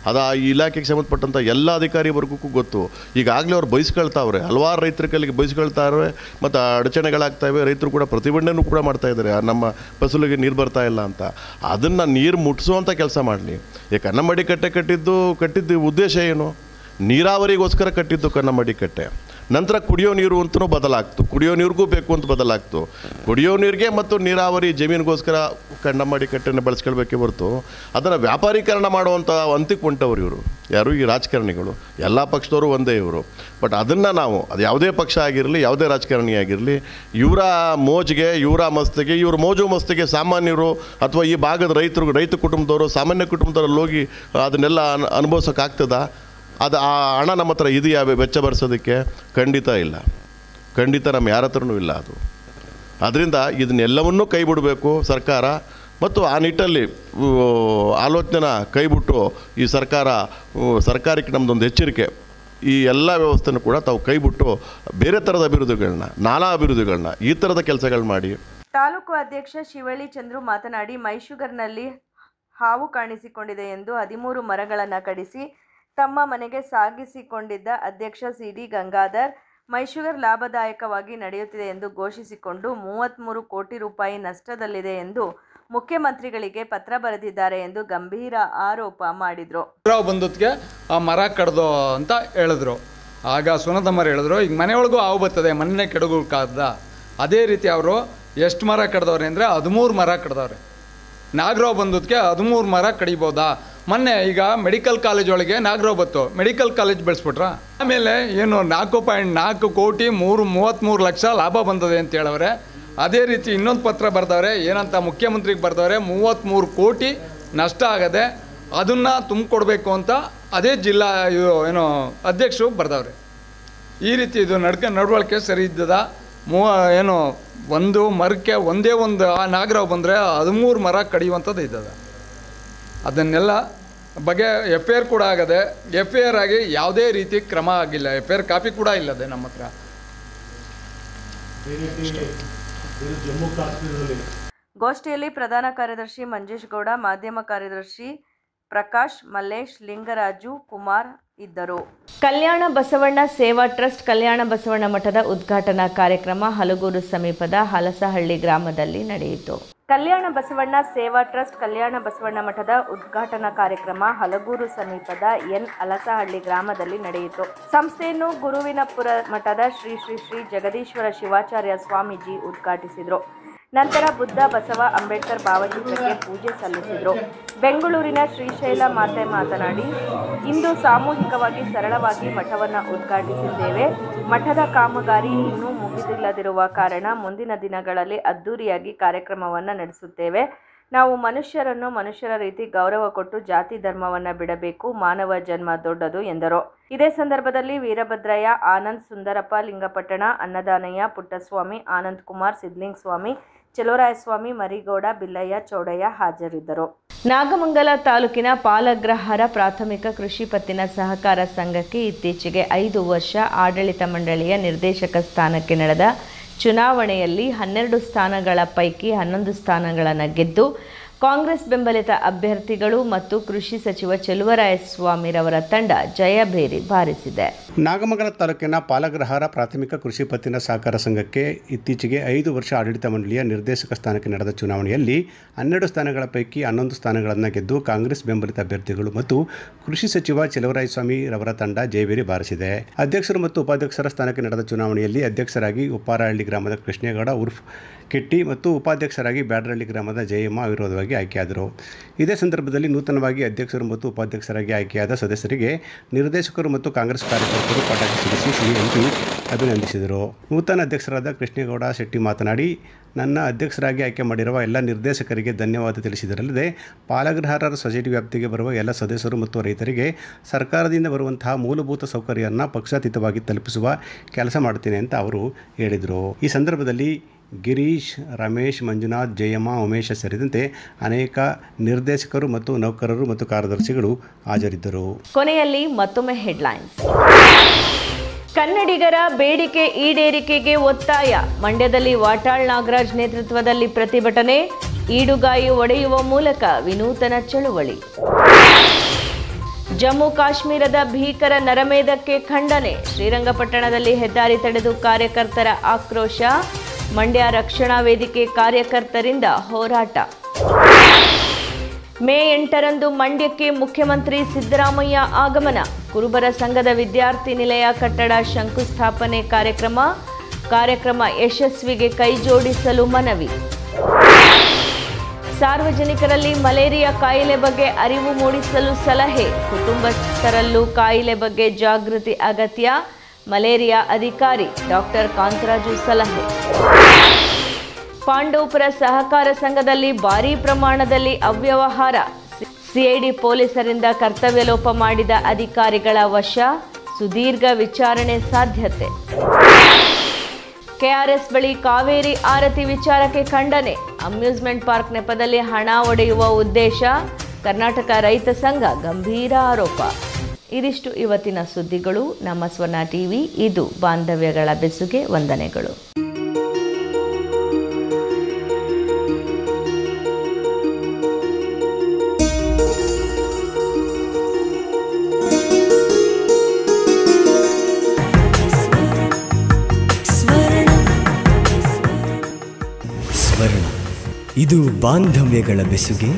ಅದು ಆ ಇಲಾಖೆಗೆ ಸಂಬಂಧಪಟ್ಟಂಥ ಎಲ್ಲ ಅಧಿಕಾರಿ ವರ್ಗಕ್ಕೂ ಗೊತ್ತು. ಈಗಾಗಲೇ ಅವ್ರು ಬಯಸ್ಕೊಳ್ತಾವ್ರೆ, ಹಲವಾರು ರೈತರ ಕೈಲಿಗೆ ಬಯಸ್ಕೊಳ್ತಾವ್ರೆ, ಮತ್ತು ಅಡಚಣೆಗಳಾಗ್ತಾಯಿವೆ. ರೈತರು ಕೂಡ ಪ್ರತಿಭಟನೆಯೂ ಕೂಡ ಮಾಡ್ತಾಯಿದ್ದಾರೆ, ನಮ್ಮ ಫಸಲಿಗೆ ನೀರು ಬರ್ತಾ ಇಲ್ಲ ಅಂತ. ಅದನ್ನು ನೀರು ಮುಟ್ಟಿಸುವಂಥ ಕೆಲಸ ಮಾಡಲಿ. ಈ ಕನ್ನಂಬಾಡಿ ಕಟ್ಟೆ ಕಟ್ಟಿದ್ದು ಉದ್ದೇಶ ಏನು? ನೀರಾವರಿಗೋಸ್ಕರ ಕಟ್ಟಿದ್ದು ಕನ್ನಂಬಾಡಿ ಕಟ್ಟೆ. ನಂತರ ಕುಡಿಯೋ ನೀರು ಅಂತಲೂ ಬದಲಾಗ್ತು, ಕುಡಿಯೋ ನೀರಿಗೂ ಬೇಕು ಅಂತ ಬದಲಾಗ್ತು. ಕುಡಿಯೋ ನೀರಿಗೆ ಮತ್ತು ನೀರಾವರಿ ಜಮೀನಿಗೋಸ್ಕರ ಕನ್ನಂಬಾಡಿ ಕಟ್ಟೆಯನ್ನು ಬಳಸ್ಕೊಳ್ಬೇಕೇ ಹೊರತು ಅದನ್ನು ವ್ಯಾಪಾರೀಕರಣ ಮಾಡುವಂಥ ಹಂತಕ್ಕೆ ಹೊಂಟವ್ರು ಇವರು. ಯಾರು? ಈ ರಾಜಕಾರಣಿಗಳು. ಎಲ್ಲ ಪಕ್ಷದವರು ಒಂದೇ ಇವರು. ಬಟ್ ಅದನ್ನು ನಾವು, ಅದು ಯಾವುದೇ ಪಕ್ಷ ಆಗಿರಲಿ, ಯಾವುದೇ ರಾಜಕಾರಣಿ ಆಗಿರಲಿ, ಇವರ ಮೋಜಿಗೆ, ಇವರ ಮಸ್ತಿಗೆ, ಇವ್ರ ಮೋಜು ಮಸ್ತಿಗೆ ಸಾಮಾನ್ಯರು ಅಥವಾ ಈ ಭಾಗದ ರೈತ ಕುಟುಂಬದವರು, ಸಾಮಾನ್ಯ ಕುಟುಂಬದವರಲ್ಲಿ ಹೋಗಿ ಅದನ್ನೆಲ್ಲ ಅನುಭವಿಸೋಕ್ಕಾಗ್ತದಾ? ಅದು ಆ ಹಣ ನಮ್ಮ ಹತ್ರ ಇದೆಯಾ ವೆಚ್ಚ ಭರಿಸೋದಕ್ಕೆ? ಖಂಡಿತ ಇಲ್ಲ, ಖಂಡಿತ ನಮ್ಮ ಯಾರ ಹತ್ರನೂ ಇಲ್ಲ ಅದು. ಅದರಿಂದ ಇದನ್ನೆಲ್ಲವನ್ನೂ ಕೈ ಬಿಡಬೇಕು ಸರ್ಕಾರ. ಮತ್ತು ಆ ನಿಟ್ಟಲ್ಲಿ ಆಲೋಚನೆನ ಕೈಬಿಟ್ಟು ಈ ಸರ್ಕಾರಕ್ಕೆ ನಮ್ಮದೊಂದು ಎಚ್ಚರಿಕೆ, ಈ ಎಲ್ಲ ವ್ಯವಸ್ಥೆನೂ ಕೂಡ ತಾವು ಕೈಬಿಟ್ಟು ಬೇರೆ ಥರದ ಅಭಿವೃದ್ಧಿಗಳನ್ನ, ನಾನಾ ಅಭಿವೃದ್ಧಿಗಳನ್ನ, ಈ ಥರದ ಕೆಲಸಗಳು ಮಾಡಿ. ತಾಲೂಕು ಅಧ್ಯಕ್ಷ ಶಿವಳ್ಳಿ ಚಂದ್ರು ಮಾತನಾಡಿ, ಮೈಶುಗರ್ನಲ್ಲಿ ಹಾವು ಕಾಣಿಸಿಕೊಂಡಿದೆ ಎಂದು 13 ಮರಗಳನ್ನು ಕಡಿಸಿ ತಮ್ಮ ಮನೆಗೆ ಸಾಗಿಸಿಕೊಂಡಿದ್ದ ಅಧ್ಯಕ್ಷ CD ಗಂಗಾಧರ್ ಮೈಶುಗರ್ ಲಾಭದಾಯಕವಾಗಿ ನಡೆಯುತ್ತಿದೆ ಎಂದು ಘೋಷಿಸಿಕೊಂಡು 33 ಕೋಟಿ ರೂಪಾಯಿ ನಷ್ಟದಲ್ಲಿದೆ ಎಂದು ಮುಖ್ಯಮಂತ್ರಿಗಳಿಗೆ ಪತ್ರ ಬರೆದಿದ್ದಾರೆ ಎಂದು ಗಂಭೀರ ಆರೋಪ ಮಾಡಿದರು. ಬಂದದ್ಗೆ ಆ ಮರ ಕಡ್ದು ಅಂತ ಹೇಳಿದ್ರು. ಆಗ ಸುನಂದಮ್ಮರು ಹೇಳಿದ್ರು, ಈಗ ಮನೆಯೊಳಗೂ ಹಾವು ಬರ್ತದೆ, ಮನೆ ಕೆಡಗೋಕ್ಕಾಗ್ದ? ಅದೇ ರೀತಿ ಅವರು ಎಷ್ಟು ಮರ ಕಡ್ದವ್ರೆ ಅಂದರೆ 13 ಮರ ಕಡ್ದವ್ರೆ. ನಾಗರಾವ್ ಬಂದದ್ಕೆ 13 ಮರ ಕಡಿಬೋದಾ? ಮೊನ್ನೆ ಈಗ ಮೆಡಿಕಲ್ ಕಾಲೇಜ್ ಒಳಗೆ ನಾಗರಾವ್ ಬತ್ತು, ಮೆಡಿಕಲ್ ಕಾಲೇಜ್ ಬೆಳೆಸ್ಬಿಟ್ರ. ಆಮೇಲೆ ಏನು 4.4 ಕೋಟಿ 33 ಲಕ್ಷ ಲಾಭ ಬಂದದೆ ಅಂತ ಹೇಳವ್ರೆ. ಅದೇ ರೀತಿ ಇನ್ನೊಂದು ಪತ್ರ ಬರ್ದವ್ರೆ, ಏನಂತ ಮುಖ್ಯಮಂತ್ರಿಗೆ ಬರ್ದವ್ರೆ, 33 ಕೋಟಿ ನಷ್ಟ ಆಗದೆ, ಅದನ್ನು ತುಂಬಿಕೊಡ್ಬೇಕು ಅಂತ ಅದೇ ಜಿಲ್ಲಾ ಏನೋ ಅಧ್ಯಕ್ಷರು ಬರ್ದವ್ರೆ. ಈ ರೀತಿ ಇದು ನಡವಳಿಕೆ ಸರಿ ಇದ್ದದ? ಏನು ಒಂದು ಮರಕ್ಕೆ ಒಂದೇ ಒಂದು ಆ ನಾಗರಾವ್ ಬಂದರೆ 13 ಮರ ಕಡಿಯುವಂಥದ್ದು ಇದ್ದದ. ಅದನ್ನೆಲ್ಲ ಬಗ್ಗೆ FIR ಕೂಡ ಆಗದೆ, FIR ಆಗಿ ಯಾವುದೇ ರೀತಿ ಕ್ರಮ ಆಗಿಲ್ಲ. FIR ಕಾಪಿ ಕೂಡ ಇಲ್ಲದೆ ನಮ್ಮ ಹತ್ರ. ಗೋಷ್ಠಿಯಲ್ಲಿ ಪ್ರಧಾನ ಕಾರ್ಯದರ್ಶಿ ಮಂಜೇಶ್ ಗೌಡ, ಮಾಧ್ಯಮ ಕಾರ್ಯದರ್ಶಿ ಪ್ರಕಾಶ್, ಮಲ್ಲೇಶ್, ಲಿಂಗರಾಜು, ಕುಮಾರ್ ಇದ್ದರು. ಕಲ್ಯಾಣ ಬಸವಣ್ಣ ಸೇವಾ ಟ್ರಸ್ಟ್ ಕಲ್ಯಾಣ ಬಸವಣ್ಣ ಮಠದ ಉದ್ಘಾಟನಾ ಕಾರ್ಯಕ್ರಮ ಹಲಗೂರು ಸಮೀಪದ ಹಲಸಹಳ್ಳಿ ಗ್ರಾಮದಲ್ಲಿ ನಡೆಯಿತು. ಕಲ್ಯಾಣ ಬಸವಣ್ಣ ಸೇವಾ ಟ್ರಸ್ಟ್ ಕಲ್ಯಾಣ ಬಸವಣ್ಣ ಮಠದ ಉದ್ಘಾಟನಾ ಕಾರ್ಯಕ್ರಮ ಹಲಗೂರು ಸಮೀಪದ ಹಲಸಹಳ್ಳಿ ಗ್ರಾಮದಲ್ಲಿ ನಡೆಯಿತು. ಸಂಸ್ಥೆಯನ್ನು ಗುರುವಿನಪುರ ಮಠದ ಶ್ರೀ ಶ್ರೀ ಶ್ರೀ ಜಗದೀಶ್ವರ ಶಿವಾಚಾರ್ಯ ಸ್ವಾಮೀಜಿ ಉದ್ಘಾಟಿಸಿದರು. ನಂತರ ಬುದ್ಧ, ಬಸವ, ಅಂಬೇಡ್ಕರ್ ಭಾವಚಿತ್ರಕ್ಕೆ ಪೂಜೆ ಸಲ್ಲಿಸಿದರು. ಬೆಂಗಳೂರಿನ ಶ್ರೀಶೈಲ ಮಾತೆ ಮಾತನಾಡಿ, ಇಂದು ಸಾಮೂಹಿಕವಾಗಿ ಸರಳವಾಗಿ ಮಠವನ್ನು ಉದ್ಘಾಟಿಸಿದ್ದೇವೆ. ಮಠದ ಕಾಮಗಾರಿ ಇನ್ನೂ ಮುಗಿದಿಲ್ಲದಿರುವ ಕಾರಣ ಮುಂದಿನ ದಿನಗಳಲ್ಲಿ ಅದ್ದೂರಿಯಾಗಿ ಕಾರ್ಯಕ್ರಮವನ್ನು ನಡೆಸುತ್ತೇವೆ. ನಾವು ಮನುಷ್ಯರನ್ನು ಮನುಷ್ಯರ ರೀತಿ ಗೌರವ ಕೊಟ್ಟು ಜಾತಿ ಧರ್ಮವನ್ನು ಬಿಡಬೇಕು, ಮಾನವ ಜನ್ಮ ದೊಡ್ಡದು ಎಂದರು. ಇದೇ ಸಂದರ್ಭದಲ್ಲಿ ವೀರಭದ್ರಯ್ಯ, ಆನಂದ್, ಸುಂದರಪ್ಪ, ಲಿಂಗಪಟ್ಟಣ, ಅನ್ನದಾನಯ್ಯ, ಪುಟ್ಟಸ್ವಾಮಿ, ಆನಂದ್ ಕುಮಾರ್, ಸಿದ್ಲಿಂಗಸ್ವಾಮಿ, ಚಲುವರಾಯಸ್ವಾಮಿ, ಮರಿಗೌಡ, ಬಿಲ್ಲಯ್ಯ, ಚೌಡಯ್ಯ ಹಾಜರಿದ್ದರು. ನಾಗಮಂಗಲ ತಾಲೂಕಿನ ಪಾಲಗ್ರಹಾರ ಪ್ರಾಥಮಿಕ ಕೃಷಿ ಪತ್ತಿನ ಸಹಕಾರ ಸಂಘಕ್ಕೆ ಇತ್ತೀಚೆಗೆ 5 ವರ್ಷ ಆಡಳಿತ ಮಂಡಳಿಯ ನಿರ್ದೇಶಕ ಸ್ಥಾನಕ್ಕೆ ನಡೆದ ಚುನಾವಣೆಯಲ್ಲಿ 12 ಸ್ಥಾನಗಳ ಪೈಕಿ 11 ಸ್ಥಾನಗಳನ್ನು ಗೆದ್ದು ಕಾಂಗ್ರೆಸ್ ಬೆಂಬಲಿತ ಅಭ್ಯರ್ಥಿಗಳು ಮತ್ತು ಕೃಷಿ ಸಚಿವ ಚಲುವರಾಯಸ್ವಾಮಿರವರ ತಂಡ ಜಯಭೇರಿ ಬಾರಿಸಿದೆ. ನಾಗಮಂಗಲ ತಾಲೂಕಿನ ಪಾಲಗ್ರಹಾರ ಪ್ರಾಥಮಿಕ ಕೃಷಿ ಪತ್ತಿನ ಸಹಕಾರ ಸಂಘಕ್ಕೆ ಇತ್ತೀಚೆಗೆ 5 ವರ್ಷ ಆಡಳಿತ ಮಂಡಳಿಯ ನಿರ್ದೇಶಕ ಸ್ಥಾನಕ್ಕೆ ನಡೆದ ಚುನಾವಣೆಯಲ್ಲಿ 12 ಸ್ಥಾನಗಳ ಪೈಕಿ 11 ಸ್ಥಾನಗಳನ್ನು ಗೆದ್ದು ಕಾಂಗ್ರೆಸ್ ಬೆಂಬಲಿತ ಅಭ್ಯರ್ಥಿಗಳು ಮತ್ತು ಕೃಷಿ ಸಚಿವ ಚಲುವರಾಯಸ್ವಾಮಿರವರ ತಂಡ ಜಯಭೇರಿ ಬಾರಿಸಿದೆ. ಅಧ್ಯಕ್ಷರು ಮತ್ತು ಉಪಾಧ್ಯಕ್ಷರ ಸ್ಥಾನಕ್ಕೆ ನಡೆದ ಚುನಾವಣೆಯಲ್ಲಿ ಅಧ್ಯಕ್ಷರಾಗಿ ಉಪ್ಪಾರಹಳ್ಳಿ ಗ್ರಾಮದ ಕೃಷ್ಣೇಗೌಡ ಉರ್ಫ್ ಕೆಟ್ಟಿ ಮತ್ತು ಉಪಾಧ್ಯಕ್ಷರಾಗಿ ಬ್ಯಾಡರಹಳ್ಳಿ ಗ್ರಾಮದ ಜಯಮ್ಮ ಅವಿರೋಧವಾಗಿ ಆಯ್ಕೆಯಾದರು. ಇದೇ ಸಂದರ್ಭದಲ್ಲಿ ನೂತನವಾಗಿ ಅಧ್ಯಕ್ಷರು ಮತ್ತು ಉಪಾಧ್ಯಕ್ಷರಾಗಿ ಆಯ್ಕೆಯಾದ ಸದಸ್ಯರಿಗೆ ನಿರ್ದೇಶಕರು ಮತ್ತು ಕಾಂಗ್ರೆಸ್ ಕಾರ್ಯಕರ್ತರು ಪಟಾಕಿ ಸಿಡಿಸಿ ಸಿಎಂಪಿ ಅಭಿನಂದಿಸಿದರು. ನೂತನ ಅಧ್ಯಕ್ಷರಾದ ಕೃಷ್ಣೇಗೌಡ ಶೆಟ್ಟಿ ಮಾತನಾಡಿ, ನನ್ನ ಅಧ್ಯಕ್ಷರಾಗಿ ಆಯ್ಕೆ ಮಾಡಿರುವ ಎಲ್ಲ ನಿರ್ದೇಶಕರಿಗೆ ಧನ್ಯವಾದ ತಿಳಿಸಿದರಲ್ಲದೆ ಪಾಲಗ್ರಹಾರ ಸೊಸೈಟಿ ವ್ಯಾಪ್ತಿಗೆ ಬರುವ ಎಲ್ಲ ಸದಸ್ಯರು ಮತ್ತು ರೈತರಿಗೆ ಸರ್ಕಾರದಿಂದ ಬರುವಂತಹ ಮೂಲಭೂತ ಸೌಕರ್ಯವನ್ನು ಪಕ್ಷಾತೀತವಾಗಿ ತಲುಪಿಸುವ ಕೆಲಸ ಮಾಡುತ್ತೇನೆ ಅಂತ ಅವರು ಹೇಳಿದರು. ಈ ಸಂದರ್ಭದಲ್ಲಿ ಗಿರೀಶ್, ರಮೇಶ್, ಮಂಜುನಾಥ್, ಜಯಮ್ಮ, ಉಮೇಶ ಸೇರಿದಂತೆ ಅನೇಕ ನಿರ್ದೇಶಕರು ಮತ್ತು ನೌಕರರು ಮತ್ತು ಕಾರ್ಯದರ್ಶಿಗಳು ಹಾಜರಿದ್ದರು. ಕೊನೆಯಲ್ಲಿ ಮತ್ತೊಮ್ಮೆ ಹೆಡ್ಲೈನ್ಸ್. ಕನ್ನಡಿಗರ ಬೇಡಿಕೆ ಈಡೇರಿಕೆಗೆ ಒತ್ತಾಯ. ಮಂಡ್ಯದಲ್ಲಿ ವಾಟಾಳ್ ನಾಗರಾಜ್ ನೇತೃತ್ವದಲ್ಲಿ ಪ್ರತಿಭಟನೆ. ಈಡುಗಾಯಿ ಒಡೆಯುವ ಮೂಲಕ ವಿನೂತನ ಚಳುವಳಿ. ಜಮ್ಮು ಕಾಶ್ಮೀರದ ಭೀಕರ ನರಮೇಧಕ್ಕೆ ಖಂಡನೆ. ಶ್ರೀರಂಗಪಟ್ಟಣದಲ್ಲಿ ಹೆದ್ದಾರಿ ತಡೆದು ಕಾರ್ಯಕರ್ತರ ಆಕ್ರೋಶ. ಮಂಡ್ಯ ರಕ್ಷಣಾ ವೇದಿಕೆ ಕಾರ್ಯಕರ್ತರಿಂದ ಹೋರಾಟ. ಮೇ 8ರಂದು ಮಂಡ್ಯಕ್ಕೆ ಮುಖ್ಯಮಂತ್ರಿ ಸಿದ್ದರಾಮಯ್ಯ ಆಗಮನ. ಕುರುಬರ ಸಂಘದ ವಿದ್ಯಾರ್ಥಿ ನಿಲಯ ಕಟ್ಟಡ ಶಂಕುಸ್ಥಾಪನೆ ಕಾರ್ಯಕ್ರಮ ಯಶಸ್ವಿಗೆ ಕೈಜೋಡಿಸಲು ಮನವಿ. ಸಾರ್ವಜನಿಕರಲ್ಲಿ ಮಲೇರಿಯಾ ಕಾಯಿಲೆ ಬಗ್ಗೆ ಅರಿವು ಮೂಡಿಸಲು ಸಲಹೆ. ಕುಟುಂಬಸ್ಥರಲ್ಲೂ ಕಾಯಿಲೆ ಬಗ್ಗೆ ಜಾಗೃತಿ ಅಗತ್ಯ. ಮಲೇರಿಯಾ ಅಧಿಕಾರಿ ಡಾಕ್ಟರ್ ಕಾಂತರಾಜು ಸಲಹೆ. ಪಾಂಡವಪುರ ಸಹಕಾರ ಸಂಘದಲ್ಲಿ ಭಾರೀ ಪ್ರಮಾಣದಲ್ಲಿ ಅವ್ಯವಹಾರ. ಸಿಐಡಿ ಪೊಲೀಸರಿಂದ ಕರ್ತವ್ಯ ಲೋಪ ಮಾಡಿದ ಅಧಿಕಾರಿಗಳ ವಶ. ಸುದೀರ್ಘ ವಿಚಾರಣೆ ಸಾಧ್ಯತೆ. ಕೆಆರ್ಎಸ್ ಬಳಿ ಕಾವೇರಿ ಆರತಿ ವಿಚಾರಕ್ಕೆ ಖಂಡನೆ. ಅಮ್ಯೂಸ್ಮೆಂಟ್ ಪಾರ್ಕ್ ನೆಪದಲ್ಲಿ ಹಣ ಒಡೆಯುವ ಉದ್ದೇಶ. ಕರ್ನಾಟಕ ರೈತ ಸಂಘ ಗಂಭೀರ ಆರೋಪ. ಇದಿಷ್ಟು ಇವತ್ತಿನ ಸುದ್ದಿಗಳು. ನಮ್ಮ ಸ್ವರ್ಣ ಟಿವಿ, ಇದು ಬಾಂಧವ್ಯಗಳ ಬೆಸುಗೆ. ವಂದನೆಗಳು. ಸ್ವರ್ಣ, ಇದು ಬಾಂಧವ್ಯಗಳ ಬೆಸುಗೆ.